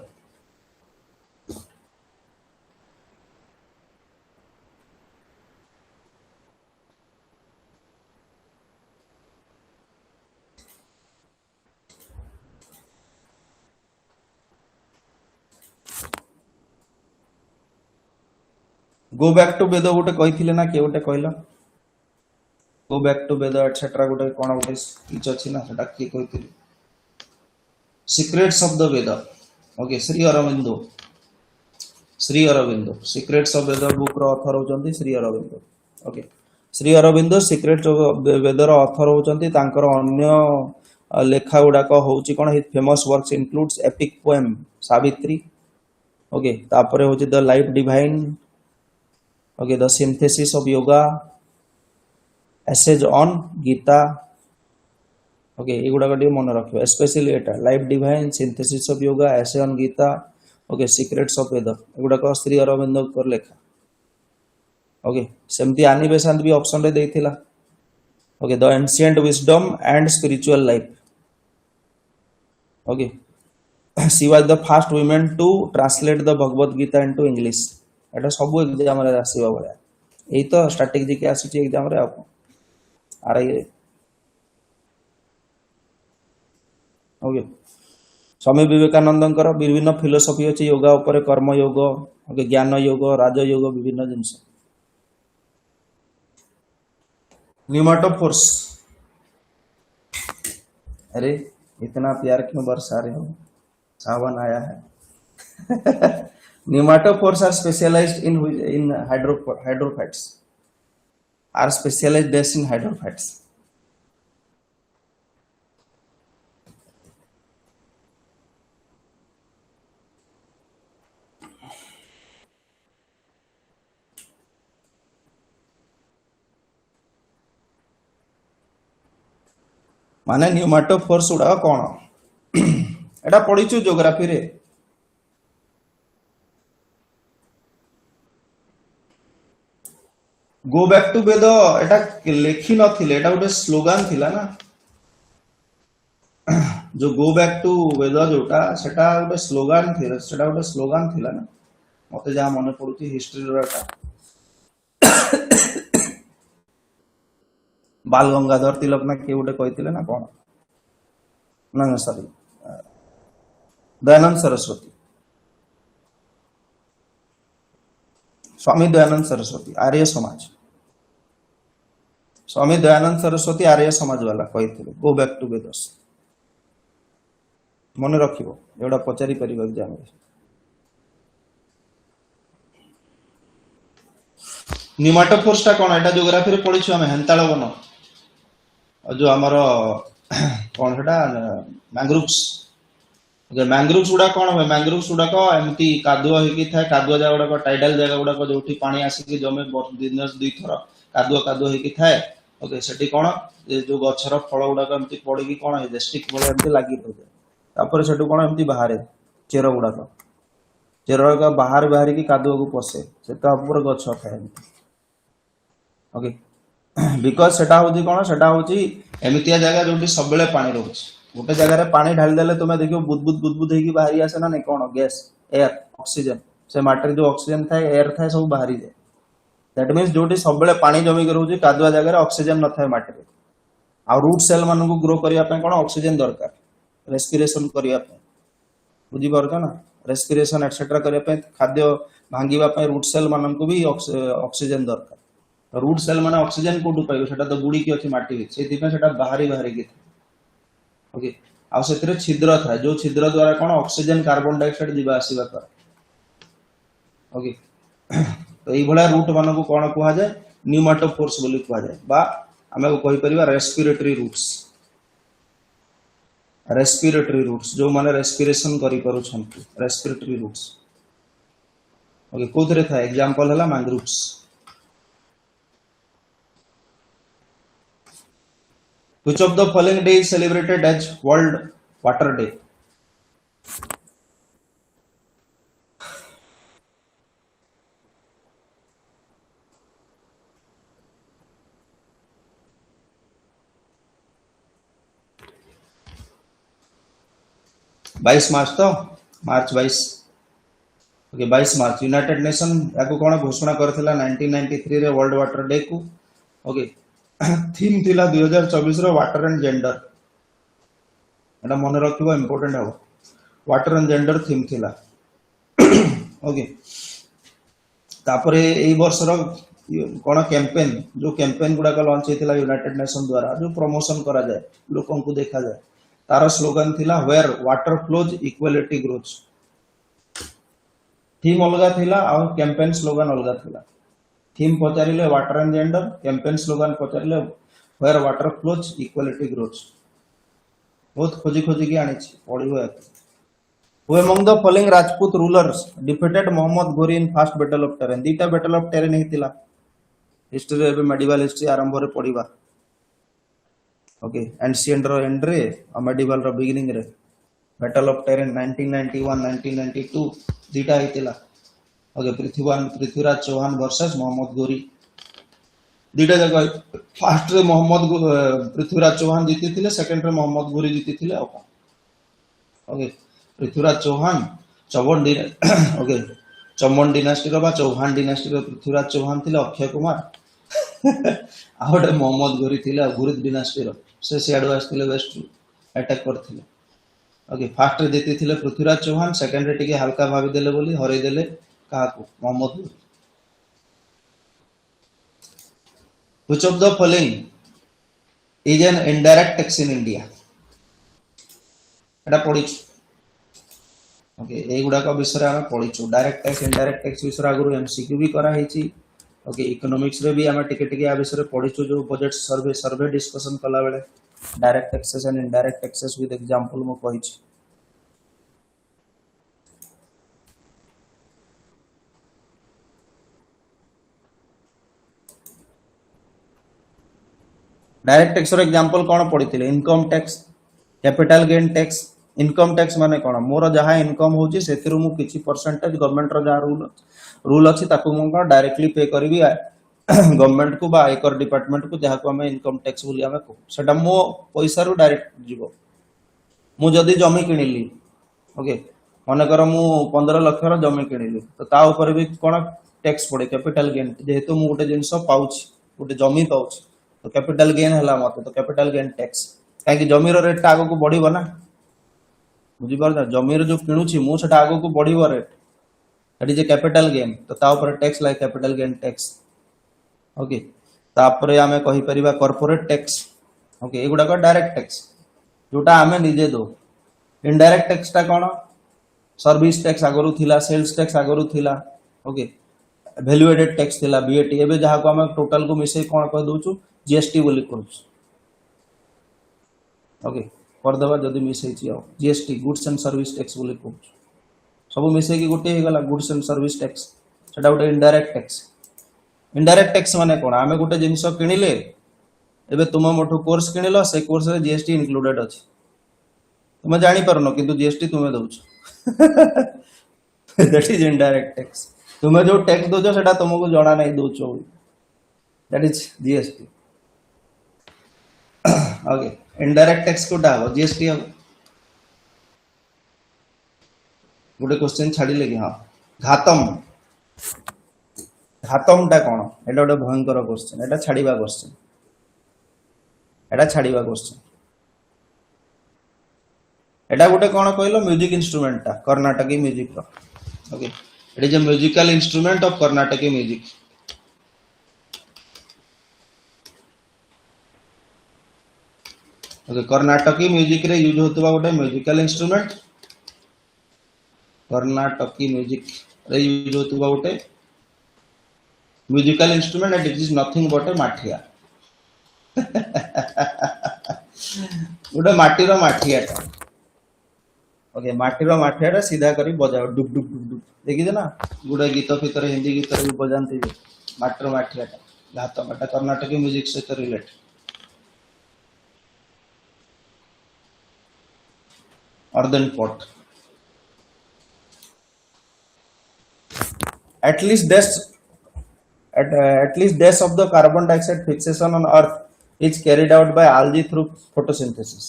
Go back to Veda गोटे कहिथिले ना के गोटे कहला Go back to Veda etc गोटे कोन गोटे स्पीच अछि ना सेटा के कहिथिले Secrets of the Veda okay Shri Aurobindo Secrets of Veda book रो ऑथर होचंती Shri Aurobindo okay Shri Aurobindo Secrets of Veda रो ऑथर होचंती तांकर अन्य लेखा गुडा को होची कोन his famous works includes epic poem Savitri okay तापरे होची the life divine okay the synthesis of yoga essays on Gita okay एगुडा को मन रखियो स्पेशली एटा life divine synthesis of yoga essay on Gita okay secrets of Veda एगुडा को श्री अरविंद कर लेखा ओके सेमती आनी बेसांत भी ऑप्शन रे देथिला okay the ancient wisdom and spiritual life okay she was the first women to translate the Bhagavad Gita into English एटा सब एग्जाम रे आसीबा भला एई तो स्ट्रैटेजी के आसी एग्जाम रे आप आरआई ओके स्वामी विवेकानंदंकर विभिन्न फिलोसफी अछि योगा ऊपर कर्म योग ओके ज्ञान योग राज योग विभिन्न जिंस न्यूमाटोफोर्स अरे इतना प्यार क्यों बरसा रहे हो सावन आया है pneumatophores are specialised in hydrophytes are specialised in hydrophytes माने न्यूमाटोफोर्स उडा कोन एटा पढिछु ज्योग्राफी रे गो बैक टू वेद एटा लेखि नथिले एटा गोटे स्लोगन थिला ना जो गो बैक टू वेद जोटा सेटा गोटे स्लोगन थिला सेटा गोटे स्लोगन थिला ना मते जा मने पडुची हिस्ट्री रोटा बाल गंगाधर तिलक ना के गोटे कहिथिले ना कोन ना सॉरी दयानंद सरस्वती स्वामी दयानंद सरस्वती आर्य समाज स्वामी दयानंद सरस्वती आर्य समाज वाला कहिथिले गो बैक टू वेदस मन रखिबो एडा पचारि परिबा एग्जाम रे न्यूमाटोफोर्स ता कोन एटा ज्योग्राफी रे पढिछु हम हेंताळ बन जो हमर कोन हेटा मैंग्रोव्स मैंग्रोव्स गुडा कोन होय मैंग्रोव्स गुडा को एमती कादुआ हेकी थाए कादुआ जा गुडा को टाइडल जगह गुडा को जोठी पानी आसी कि जमे दिन दुई थरा कादुआ हेकी थाए ओके सेठी कोन जो गछर फळ गुडा को एमती पड़ी कि कोन हे स्टिक बोले एमती लागि रह जाय तापर सेठु कोन एमती बाहर चेर गुडा को चेर का बाहर बाहर की कादुआ को पसे सेटा ऊपर गछ थाए ओके बिकॉज सेटा होची कोन सेटा होची एमितिया जगह जोठी सब बेले पानी रहउची गोटे जगह रे पानी ढाल देले तुमे देखियो बुदबुद हेकी बाहरी आसे ना नै कोन गैस एयर ऑक्सीजन से माटर जो ऑक्सीजन थाए एयर थाए सब बाहरी जाय दैट मींस जोठी सब बेले पानी जमी के रहउची कादुआ जगह रे ऑक्सीजन न थाए माटर रे आ रूट सेल मानन को ग्रो करिया पे कोन ऑक्सीजन दरकार रेस्पिरेशन करिया पे बुझी परछ ना रेस्पिरेशन एटसेट्रा करिया पे खाद्य भांगीबा पे रूट सेल मानन को भी ऑक्सीजन दरकार रूट सेल माने ऑक्सीजन कोडु पाइबो सेटा तो गुडी की अछि माटी विच सेति पे सेटा बाहरी की ओके आ सेतरे छिद्र था जो छिद्र द्वारा कोन ऑक्सीजन कार्बन डाइऑक्साइड दिबा आसीबा कर ओके तो ई भला रूट मानको कोन कुहा जाय न्यूमाटोफोर्स बोली कुहा जाय बा हमें को कहि परिबा रेस्पिरेटरी रूट्स रेस्पिरेटरी रूट्स जो माने रेस्पिरेशन करि पारुछंती रेस्पिरेटरी रूट्स ओके कोथरे था एग्जांपल हला mangroves which of the following day is celebrated as world water day 22 March तो March 22 okay 22 March United Nation याको कोन घोषणा करथिला 1993 रे वर्ल्ड वाटर डे को ओके थीम थिला 2024 रो वाटर एंड जेंडर एटा मन रखिबो इंपोर्टेंट हो वाटर एंड जेंडर थीम थिला ओके तापरे एई वर्ष रो कोन कैंपेन जो कैंपेन गुडा का लॉन्च हेतिला यूनाइटेड नेशन द्वारा जो प्रमोशन करा जाय लोकन को देखा जाय तार स्लोगन थिला where water flows equality grows theme अलगा थिला और कैंपेन स्लोगन अलगा थिला थीम पचारिले water and gender campaign slogan पचारिले where water flows equality grows बहुत खोजी खोजी के आनी छी पढिबो यात Who among the following Rajput rulers defeated Muhammad Ghori in first battle of Tarin दीटा battle of Tarin हेतिला हिस्ट्री रे मेडिवल हिस्ट्री आरंभ रे पढिबा ओके एंशिएंट रो एंड रे और मेडिवल रो बिगिनिंग रे बैटल ऑफ टेरेन 1991 1992 दीटा हेतिला ओके पृथ्वीराज चौहान वर्सेस मोहम्मद गोरी दीटा जगह फर्स्ट रे मोहम्मद पृथ्वीराज चौहान जीती थिले सेकंड रे मोहम्मद गोरी जीती थिले ओके पृथ्वीराज चौहान चौवन ओके चौवन डिनास्टी रो बा चौहान डिनास्टी रो पृथ्वीराज चौहान थिले अक्षय कुमार आउट मोहम्मद गोरी थिले घुरिद डिनास्टी रो से सियाडो आस्थिले वेस्ट अटैक करथिले ओके फर्स्ट रे देती थिले पृथ्वीराज चौहान सेकंड रे टिके हल्का भाबी देले बोली हरै देले काहा को Mohammad Ghori which of the following is an indirect tax in India Etah पढिछ okay ए गुडा का विषय हम पढिछु डायरेक्ट टैक्स इनडायरेक्ट टैक्स विषय आगु एमसीक्यू भी करा हेची ओके इकोनॉमिक्स रे भी हम टिके टिके आ विषय पढिछु जो बजट सर्वे डिस्कशन कला बेले direct taxes and indirect taxes with example मो कहिछु डायरेक्ट टैक्स रो एग्जांपल कोन पढिथिले income tax capital gain tax income tax माने कोन मोर जहा इनकम होची सेतिरु मु किछि परसेंटेज गवर्नमेंट रो जहा रूल अछि ताकू मु डायरेक्टली पे करबी गवर्नमेंट को बा आयकर डिपार्टमेंट को जहा को हम इनकम टैक्स बोली हम को सेटा मो पैसा रु डायरेक्ट जीवो मु जदी जमी किनिली ओके माने कर मु 15 लाख रो जमी किनिली तो ता ऊपर भी कोन टैक्स पड़े कैपिटल गेन जेहेतु मु गोटे जिंस पाउछ गोटे जमी पाउछ तो कैपिटल गेन हला मते तो कैपिटल गेन टैक्स काहे कि जमी रो रेट आगो को बढ़िबो ना बुझी पार जमी रो जो किणुची मु सेटा आगो को बढ़िबो रेट एटी जे कैपिटल गेन तो ता ऊपर tax like capital gain tax okay तापरे आमे कहि परिबा कॉर्पोरेट टैक्स ओके एगुडा को डायरेक्ट टैक्स जोटा आमे निजे दो इनडायरेक्ट टैक्स ता कोन सर्विस टैक्स आगरु थिला सेल्स टैक्स आगरु थिला ओके वैल्यू एडेड टैक्स थिला बीएटी एबे जहा को आमे टोटल को मिसे कोन कह दोछु जीएसटी बोली कहू ओके कर दबा जदी मिसे छी आ GST goods and service tax बोली कहू सब मिसे की गोटे हे गला गुड्स एंड सर्विस टैक्स सेटा गोटे इनडायरेक्ट टैक्स माने कोन आमे गोटे जिंस किनिले एबे तुम मोठो कोर्स किनिलो से कोर्स रे जीएसटी इंक्लूडेड अछि तुम जानि परनो किंतु जीएसटी तुमे दोछ दैट इज इनडायरेक्ट टैक्स तुम जो टैक्स दोछ सेटा तुमको जणा नै दोछो that is GST okay indirect tax कोटा हो जीएसटी हो गोटे क्वेश्चन छाड़ी लेगी हाँ घातम घातम टा कोन एटा गोटे भयंकर क्वेश्चन एटा छाड़ीबा क्वेश्चन एटा गोटे कोन कहलो म्यूजिक इंस्ट्रूमेंट टा कर्नाटकी म्यूजिक रो okay it is a musical instrument of Carnatic music okay Carnatic music रे यूज होतबा गोटे म्यूजिकल इंस्ट्रूमेंट कर्नाटकी म्यूजिक रे यूज होतबा गोटे musical instrument and it is nothing but a माठिया गोटे माटी रो माठिया ओके माटीर माठिया सीधा करी बजाओ डुब डुब डुब डुब देखिए ना गुड़े गीत फितर हिंदी गीत भी बजाती जे माटीर माठिया घात माटा कर्नाटक म्यूजिक सहित relate earthen pot at least dash at least dash of the carbon dioxide fixation on earth is carried out by algae through photosynthesis.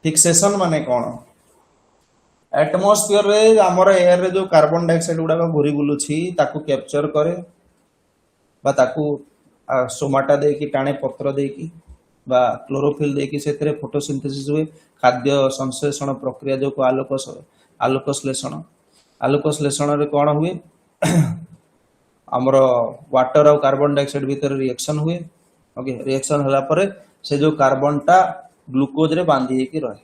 Fixation माने कौन एटमॉस्फेयर रे हमर एयर रे जो कार्बन डाइऑक्साइड गुडा घुरी बुलुछि ताकू कैप्चर करे बा ताकू सोमाटा दे की टाणे पत्र दे की बा क्लोरोफिल दे की सेतरे फोटोसिंथेसिस हुए खाद्य संश्लेषण प्रक्रिया जो को आलोक श्लेषण रे कोन हुए हमर वाटर और कार्बन डाइऑक्साइड भीतर रिएक्शन हुए ओके रिएक्शन होला परे से जो कार्बन टा ग्लूकोज रे बांधी की रहे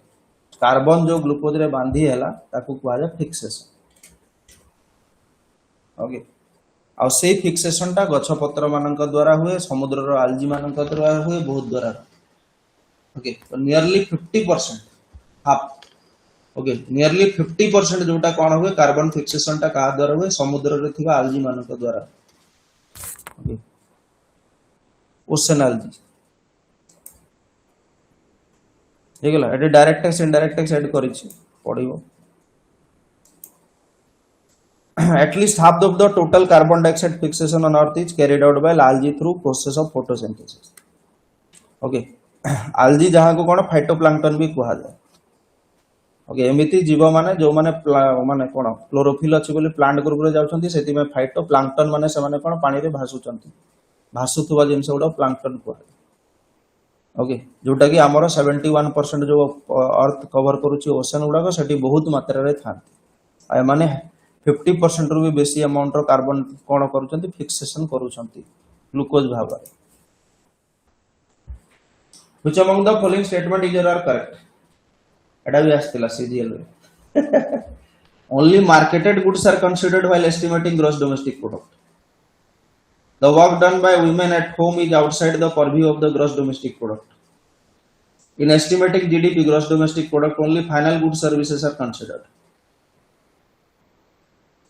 कार्बन जो ग्लूकोज रे बांधी हैला ताकू कुआ जा फिक्सेशन ओके आ से फिक्सेशन टा गछ पत्र मानक द्वारा हुए समुद्र रो आल्जी मानक द्वारा हुए बहुत द्वारा ओके तो नियरली 50% हाफ ओके नियरली 50% जोटा कोन हुए कार्बन फिक्सेशन टा का द्वारा हुए समुद्र रे थिबा आल्जी मानक द्वारा ओके ओशन आल्जी देखला एटे direct tax indirect tax add करि छी पडिबो at least half of the total carbon dioxide fixation on earth is carried out by algae through process of photosynthesis okay algae जहां को कोन फाइटोप्लैंक्टन भी कहा जाय okay एमिति जीव माने जो माने कोन क्लोरोफिल अछि बोली प्लांट ग्रुप रे जाउछंती सेति में फाइटोप्लैंक्टन माने से माने कोन पानी रे भासुचंती भासुतुवा जिंस उडा प्लैंक्टन कहा ओके जोटा कि हमर 71% जो अर्थ कवर करूची ओशन उडा को सेठी बहुत मात्रा रे थांती आ माने 50% रु भी बेसी अमाउंट रो कार्बन कोन करूचंती फिक्सेशन करूचंती ग्लूकोज भाव which among the following statement is are correct एटा भी आस्तिला सीजीएल रे only marketed goods are considered while estimating gross domestic product the work done by women at home is outside the purview of the gross domestic product in estimating GDP gross domestic product only final goods services are considered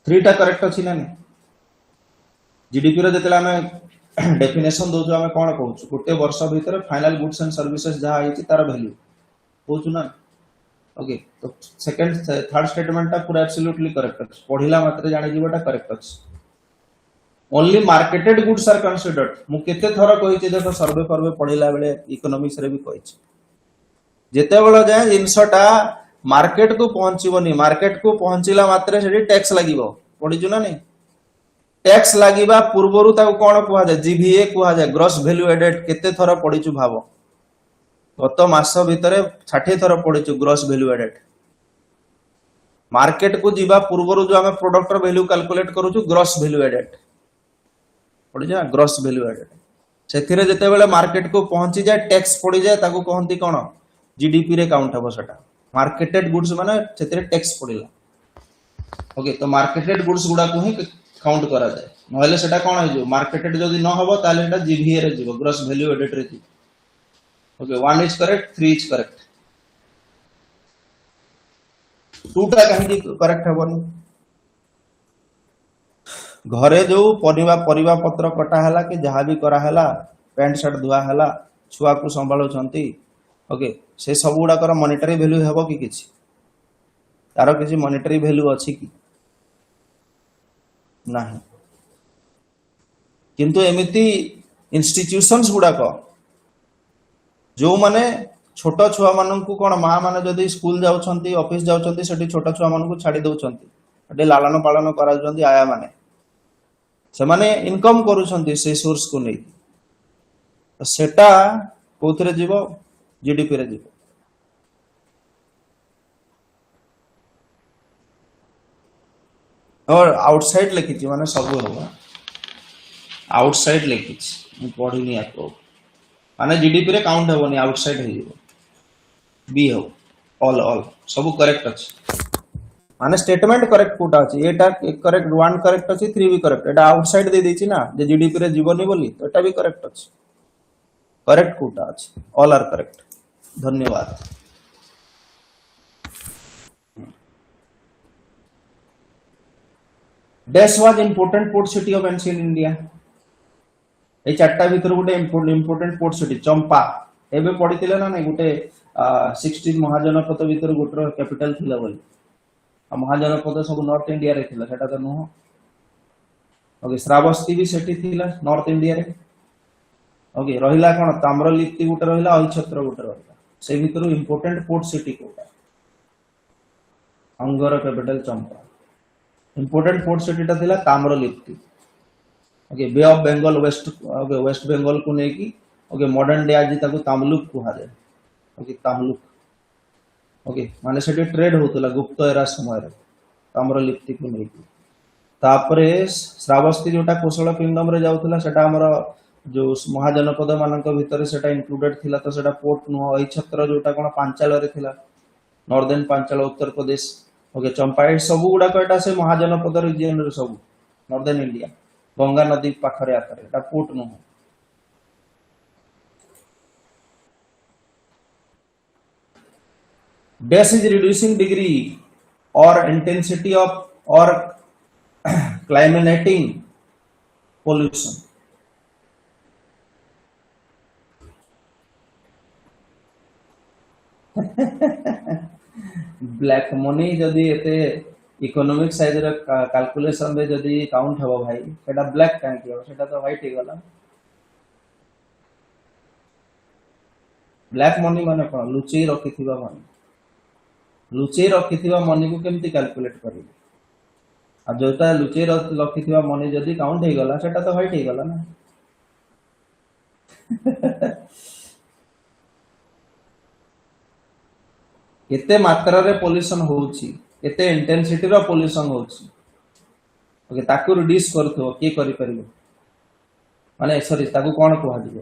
3 टा correct अछि ना GDP रे जतला में definition दो जो हमें कोन कहू गोटे वर्ष भीतर फाइनल गुड्स एंड सर्विसेज जहा आइछि तार वैल्यू कहू ना ओके तो सेकंड थर्ड स्टेटमेंट ता पूरा एब्सोल्युटली करेक्ट अछि पढिला मात्रे जानि जीवटा करेक्ट अछि only marketed goods are considered मु केते थरा कहि छि देखो सर्वे फॉर्वे पढिला बेले इकोनॉमिक्स रे भी कहि छि जेते बेला जाय जिंसटा मार्केट को पहुंचीबनी मार्केट को पहुंचीला मात्रे सेठी टैक्स लागिबो पढिजु ना नहीं टैक्स लागिबा पूर्वरु ताको कोन कुआ जाय जीवीए कुआ जाय ग्रॉस वैल्यू एडेड केते थरा पढिचु भाबो गत मास भितरे 60 थरा पढिचु ग्रॉस वैल्यू एडेड मार्केट को जीवा पूर्वरु जो हमें प्रोडक्ट रो वैल्यू कैलकुलेट करूछु ग्रॉस वैल्यू एडेड पढि जा ग्रॉस वैल्यू एडेड सेथिरे जते बेले मार्केट को पहुंची जाय टैक्स पड़ी जाय ताको कहंती कोन जीडीपी रे काउंट हबो सेटा मार्केटेड गुड्स माने सेथिरे टैक्स पड़िला ओके तो मार्केटेड गुड्स गुडा को ही काउंट करा जाय नहले सेटा कोन हे जो मार्केटेड जदी न हबो ताले एटा जीवीए रे जीवो ग्रॉस वैल्यू एडेड रे जीवो okay 1 is correct 3 is correct 2 टा कहीं करेक्ट हबनी घरे जो परिवा पत्र कटा हला कि जहां भी करा हला पैंट शर्ट धुआ हला छुआ को संभाळो छंती ओके से सब गुडा कर मॉनेटरी वैल्यू हेबो कि किछि तारो किछि मॉनेटरी वैल्यू अछि कि नाही किंतु एमिति इंस्टीट्यूशंस गुडा को जो माने छोटा छुआ मानन को कोन मां माने जदी स्कूल जाउ छंती ऑफिस जाउ छंती सेठी छोटा छुआ मानन को छाडी दउ छंती एटे लालन पालन करा छंती आया माने से माने इनकम करू छंती से सोर्स को नै तो सेटा कोथरे जीवो जीडीपी रे जीवो और आउटसाइड लिखी थी माने सब होगा आउटसाइड लिखी थी पढ़ी नहीं आपको माने जीडीपी रे काउंट हेबोनी आउटसाइड हे जीवो बी हो ऑल सब करेक्ट अछि माने स्टेटमेंट करेक्ट कोटा अछि एटा करेक्ट वन करेक्ट अछि थ्री भी करेक्ट एटा आउटसाइड दे दैछि ना जे जीडीपी रे जीवनी बोली तो एटा भी करेक्ट अछि करेक्ट कोटा अछि ऑल आर करेक्ट धन्यवाद dash was important port city of ancient India ए चारटा भीतर गोटे इंपोर्टेंट पोर्ट सिटी चंपा एबे पढिथिले ना नै गोटे 16 महाजनपद भीतर गोटर कैपिटल थिला बोली आ महाजनपद सब नॉर्थ इंडिया रे थिला सेटा तो नुह ओके श्रावस्ती भी सेठी थिला नॉर्थ इंडिया रे ओके रहिला कोन ताम्रलिप्ति गोटे रहिला अहिछत्र गोटे रहिला से भीतर इंपोर्टेंट पोर्ट सिटी कोटा अंगर capital Champa important port city ता थिला Tamralipti okay bay of Bengal west okay west Bengal को नेकी ओके मॉडर्न डे आज ताको तामलुक कुहा जाय ओके तामलुक ओके माने सेठी ट्रेड होतला गुप्त एरा समय रे ताम्रलिप्ति को नेकी तापरे श्रावस्ती जोटा कोशल किंगडम रे जाउतला सेटा हमर जो महाजनपद मानक भीतर सेटा इंक्लूडेड थिला तो सेटा पोर्ट नो अहिछत्र जोटा कोन पांचाल रे थिला नॉर्दर्न पांचाल उत्तर प्रदेश ओके चंपाई सब गुडा को एटा से महाजनपद रीजन रे सब नॉर्दर्न इंडिया गंगा नदी पाखरे आखरे एटा port no dash is reducing degree और इंटेंसिटी ऑफ और क्लाइमेटिंग पोल्यूशन ब्लैक मनी जदि एते इकोनॉमिक साइज रे कैलकुलेशन रे जदि काउंट हबो भाई सेटा ब्लैक काहे कि सेटा तो व्हाइट हे गला ब्लैक मनी माने कोन लुचई रखिथिबा मनी को केमती कैलकुलेट करिवे आ जोता लुचई रखिथिबा मनी जदि काउंट हे गला सेटा तो व्हाइट हे गला ना केते मात्रा रे पोल्यूशन होउची केते इंटेंसिटी रो पोल्यूशन होउची ओके ताकू रिड्यूस करथो के करि परिबो माने सॉरी ताकू कोन कहवा दिबो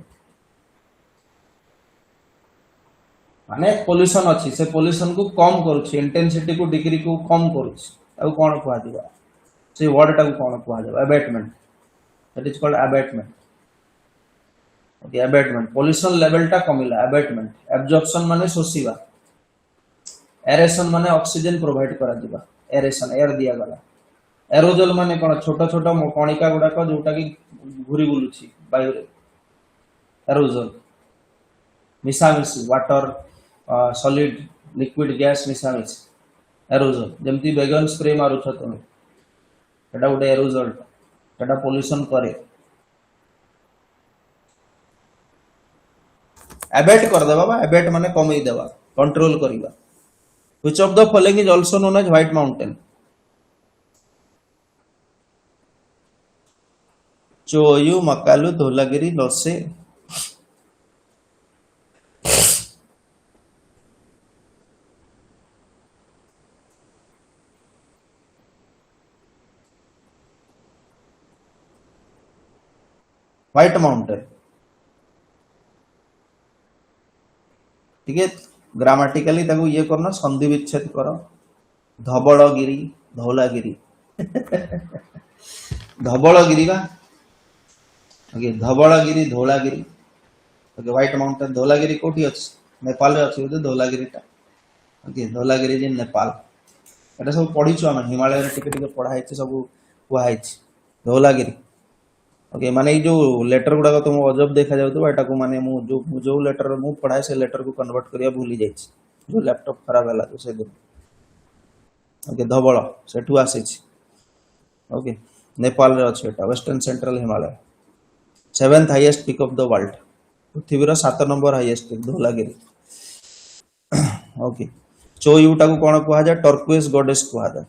माने पोल्यूशन अछि से पोल्यूशन को कम करूची इंटेंसिटी को डिग्री को कम करूची ताकू कोन कहवा दिबो से वर्ड ताकू कोन कहवा दिबो abatement that is called abatement okay abatement pollution level टा कमिला अबेटमेंट एब्जॉर्प्शन माने सोसीबा एरेशन माने ऑक्सीजन प्रोवाइड करा दिबा एरेशन एयर दिया गला एरोजल माने कोन छोटा छोटा कणिका गुडा को जोटा की घुरी बुलुची वायु रे एरोजल मिसामिसी वाटर सॉलिड लिक्विड गैस मिसामिसी एरोजल जेमती बेगन स्प्रे मारू छ तुम एटा गुडे एरोजल एटा पोल्यूशन करे एबेट कर देबा बा एबेट माने कमई देबा कंट्रोल करिबा Which of the following is also known as White Mountain? Choyu, Makalu, Dholagiri, Lose. White Mountain. ठीक है ग्रामेटिकली ताको ये करना संधि विच्छेद करो धबलगिरी धौलागिरी धबलगिरी बा okay Dhabalagiri Dhaulagiri okay white mountain Dhaulagiri कोठी अछि नेपाल रे अछि धौलागिरीटा ओके धौलागिरी इन नेपाल एटा सब पढी छु हम हिमालय रे टिके पढाई छि सब कुहाई छि धौलागिरी ओके माने जो लेटर गुडा तुम अजब देखा जाउ तो एटा को माने जो लेटर मु पढाई से लेटर को कन्वर्ट करिया भूली जाई छि जो लैपटॉप खराब होला तो से दिन ओके धबल सेठु आसी छि ओके नेपाल रे अछि एटा western central Himalaya 7th highest peak of the world पृथ्वी रो 7 number highest peak Dhaulagiri okay चोयूटा को कोन कुहा जाय टर्क्वेस गॉडेस कुहा जाय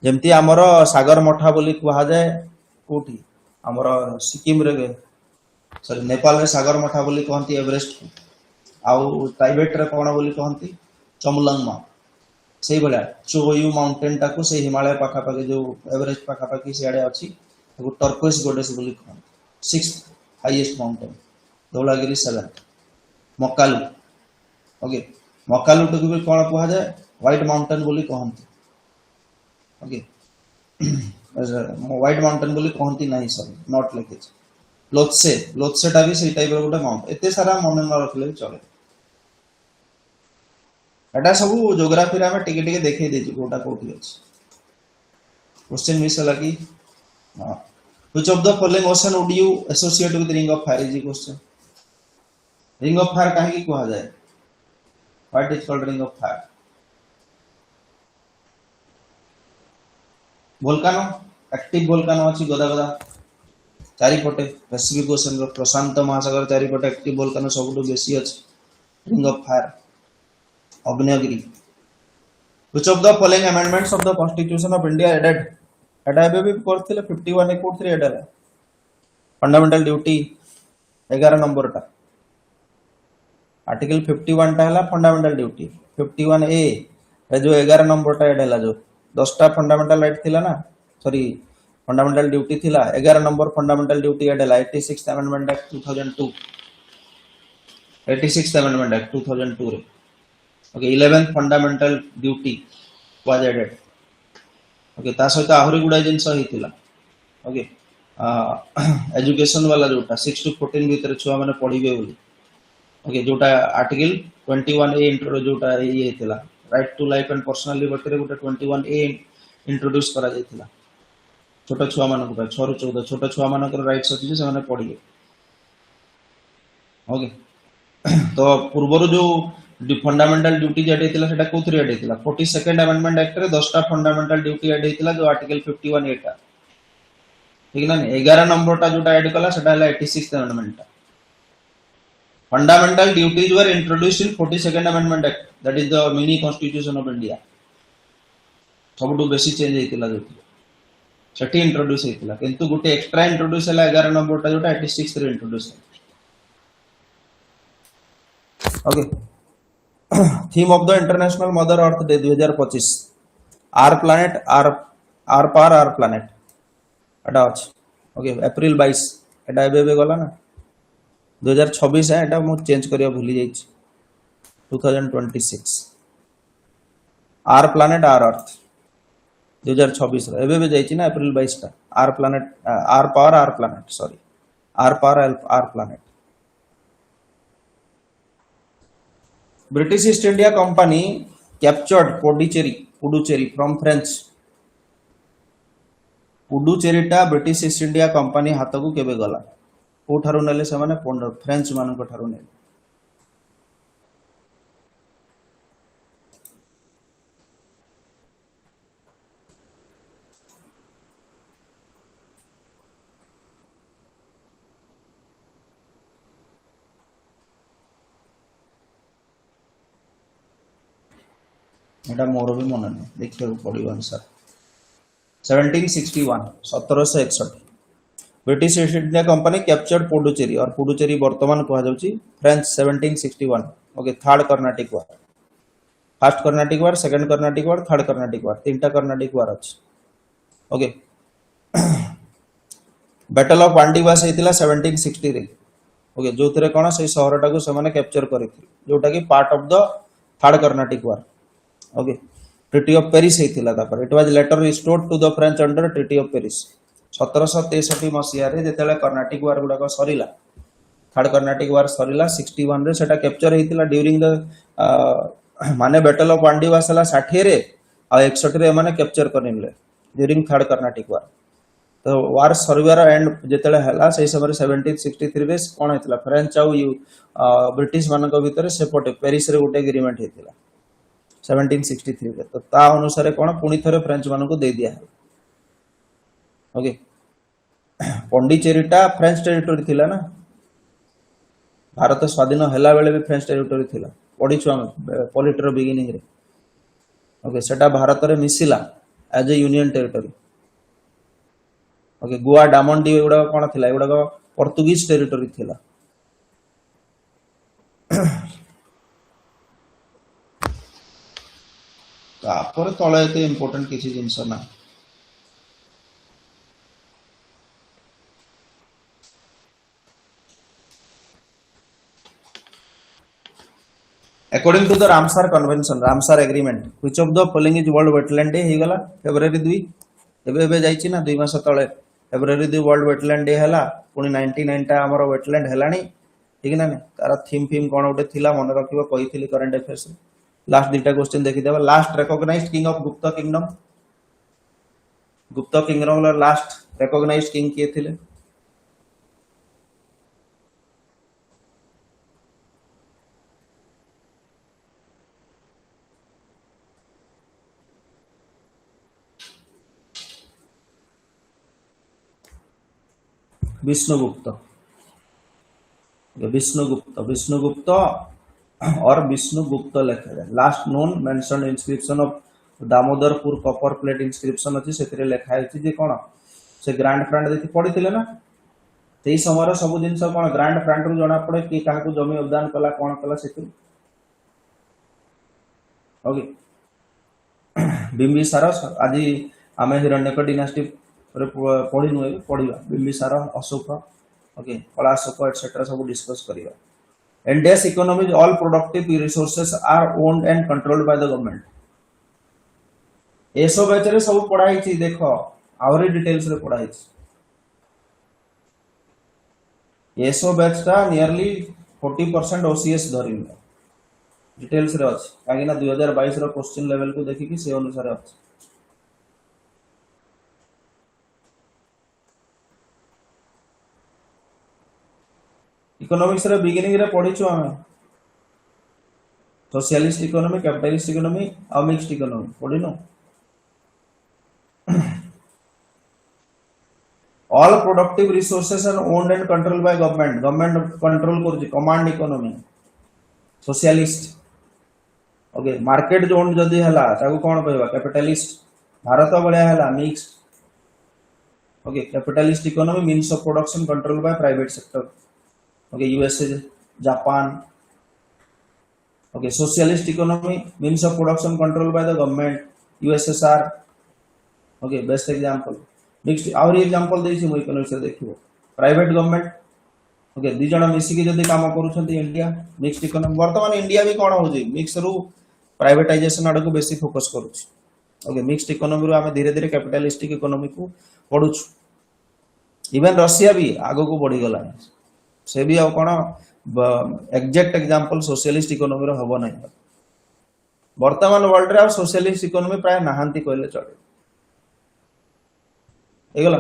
जेमती हमर सागर मठा बोली कुहा जाय कोठी हमर सिक्किम रे सॉरी नेपाल रे सागर मठा बोली कहंती एवरेस्ट को आउ टाइबेट रे कोन बोली कहंती चमलंगमा सेही बला चोयू माउंटेन टाको से हिमालय पाखा पाके जो एवरेस्ट पाखा पाके सियाडे अछि ताको टर्क्वेस गॉडेस बोली कहंती 6th highest mountain Dhaulagiri 7th Makalu okay Makalu टको भी कोन कहआ जाय व्हाइट माउंटेन बोली कहंती ओके व्हाइट माउंटेन बोली कहती ना सॉरी नॉट लिखी लोत्सेटा भी से टाइप गोटे माउंट एत सारा मन न रखले चले एटा सब जोग्राफी आम टिके टिके देखे देछु कोटा कोठी अछि क्वेश्चन मिस हला कि which of the following ocean would you associate with ring of fire is question ring of fire काहे की कहा जाए what is called ring of fire volcano active volcano अछि गदा गदा चारिपटे पैसिफिक ओशन रो प्रशांत महासागर चारिपटे एक्टिव वोल्कानो सबुठु बेसी अछि रिंग ऑफ फायर अग्नेयगिरी which of the following amendments of the constitution of India added एटा एबे भी करथिले 51 ए कोड 3 एडला फंडामेंटल ड्यूटी 11 नंबर टा आर्टिकल 51 टा हला फंडामेंटल ड्यूटी 51 ए जो 11 नंबर टा एडला जो 10 टा फंडामेंटल राइट थिला ना सॉरी फंडामेंटल ड्यूटी थिला 11 नंबर फंडामेंटल ड्यूटी एडला 86th amendment act 2002 86th amendment act 2002 रे okay 11th fundamental duty was added okay ता सहित आहुरी गुडा जिंस हितिला ओके एजुकेशन वाला जोटा 6 to 14 भीतर छुआ माने पढिबे बोली ओके जोटा आर्टिकल 21 ए इंट्रो जोटा ये हितिला right to life and personal liberty रे गोटा 21 ए इंट्रोड्यूस करा जायतिला छोटा छुआ मानक 6 ରୁ 14 छोटा छुआ मानक राइट्स अछि जे माने पढिबे ओके तो पूर्वरु जो फंडामेंटल ड्यूटी एड होता है कौन एड होता 42nd अमेंडमेंट एक्ट रे 10 टा फंडामेंटल ड्यूटी एड होता जो आर्टिकल 51 एटा ठीक ना 11 नंबर टा जोटा एड कला सेटा हला 86th amendment fundamental duties were introduced in 42nd amendment act that is the mini constitution of India सबटू बेसी चेंज होइतिला जो सेठी इंट्रोड्यूस होइतिला किंतु गुटे एक्स्ट्रा इंट्रोड्यूस हला 11 नंबर टा जोटा 86th रे introduce okay theme of the international mother earth day 2025 our planet our power our planet एटा अछि ओके अप्रैल 22 एटा एबे गला ना 2026 है एटा मु चेंज करिया भूली जाई 2026 आर प्लैनेट आर अर्थ 2026 रे एबे जाई ना अप्रैल 22 टा our planet our power our planet sorry our power our planet British East India Company captured Puducherry from French. Puducherry टा ब्रिटिश ईस्ट इंडिया कंपनी हाथ को केबे गला को ठारू नेले से माने फ्रेंच मानक ठारू नेले एटा मोर भी मन नहीं देखिए पड़ो answer 1761 1761 British east India company captured Puducherry और पुडुचेरी वर्तमान कहा जाउची फ्रेंच 1761 ओके थर्ड कर्नाटिक वार फर्स्ट कर्नाटिक वार सेकंड कर्नाटिक वार थर्ड कर्नाटिक वार तीनटा कर्नाटिक वार अछि ओके बैटल ऑफ वांडीवास हेतिला 1760 रे ओके जोतरे कोन से शहरटा को से माने कैप्चर करिथि जोटा कि part of the third Carnatic war okay treaty of Paris हेतिला तापर it was later restored to the French under treaty of Paris 1763 मसिया रे जेतेले कर्नाटिक वार गुडा को सरीला थर्ड कर्नाटिक वार सरीला 61 रे सेटा कैप्चर हेतिला ड्यूरिंग द माने बैटल ऑफ वांडीवास हला 60 रे आ 61 रे माने कैप्चर करनिले ड्यूरिंग थर्ड कर्नाटिक वार तो वार सरवार एंड जेतेले हला से समय 1763 रे कोन हेतिला फ्रेंच आ ब्रिटिश मानक भीतर सेपटे पेरिस रे गोटे एग्रीमेंट हेतिला 1763 रे तो ता अनुसार कोन पुनी थरे फ्रेंच मानक दे दिया है ओके पौंडीचेरीटा फ्रेंच टेरिटोरी थिला ना भारत स्वाधीन हला बेले भी फ्रेंच टेरिटोरी थिला पढी छु हम पॉलिटर बिगिनिंग रे ओके सेटा भारत रे मिसिला as a union territory okay Goa डामंडी एगुडा कोन थिला एगुडा पोर्तुगीज टेरिटोरी थिला तापर तळे एते इंपोर्टेंट किछि जिंस ना According to the Ramsar Convention, Ramsar Agreement, which of the following is World Wetland Day ହେଇଗଲା February 2 ଏବେ ଯାଇଛି ନା 2 ମାସ ତଳେ February 2 World Wetland Day ହେଲା ପୁଣି 99 ଟା ଆମର wetland ହେଲାଣି ठीक ना नहीं तार थीम कौन गोटे थिला मन रखिबो कहिथिली करंट अफेयर्स लास्ट दुटा क्वेश्चन देखि देबा last recognised king of Gupta kingdom last recognised king किए थिले विष्णुगुप्त विष्णुगुप्त और विष्णुगुप्त लिखे last known mention inscription of Damodarpur copper plate inscription अच्छी से लिखा है कौन से ग्रांड फ्रांड देखिए पढ़ी ना से समय सब जिन कौन ग्रांड फ्रांड रु जना पड़े कि क्या जमी उद्यान कला कौन कला से ओके बिंबिसार आज आम हिरण्यक डिनास्टी पढ़ी नु पढ़ा बिंबिसार अशोक ओके कलाशोक एटसेट्रा सब डिस्कस करिया India's economy all productive resources are owned and controlled by the government एसो बैच रे सब पढ़ाई छी देखो आवरी डिटेल्स रे पढ़ाई छी एसो बैच ता नियरली 40% ओसीएस धरिन डिटेल्स रे अछि कागे ना 2022 रो क्वेश्चन लेवल को देखि कि से अनुसार अछि इकोनॉमिक्स रे बिगिनिंग रे पढ़ी छु हम सोशलिस्ट इकोनॉमी कैपिटलिस्ट इकोनॉमी और मिक्स्ड इकोनॉमी पढ़ी no all productive resources are owned and controlled by government control କରୁଛି command economy socialist okay market zone जदी हला ताको कोन कहबा कैपिटलिस्ट भारत बळिया हला mixed okay capitalist economy means of production control by private sector okay USA Japan okay socialist economy means of production control by the government USSR okay best example next आउरी example देछि मो economics रे देखिबो private government okay दि जण मिसी के जदी काम करूछंती India mixed economy वर्तमान इंडिया भी कोन होजी मिक्स रु प्राइवेटाइजेशन आड़ को बेसी फोकस करूछ ओके मिक्स्ड इकोनॉमी रु हम धीरे धीरे कैपिटलिस्टिक इकोनॉमी को पढुछ इवन रशिया भी आगो को बढ़ी गला से भी आ कोन एग्जैक्ट एग्जांपल सोशलिस्ट इकोनॉमी रो हबो नै वर्तमान वर्ल्ड रे सोशलिस्ट इकोनॉमी प्राय नाहंती कहले चले एगला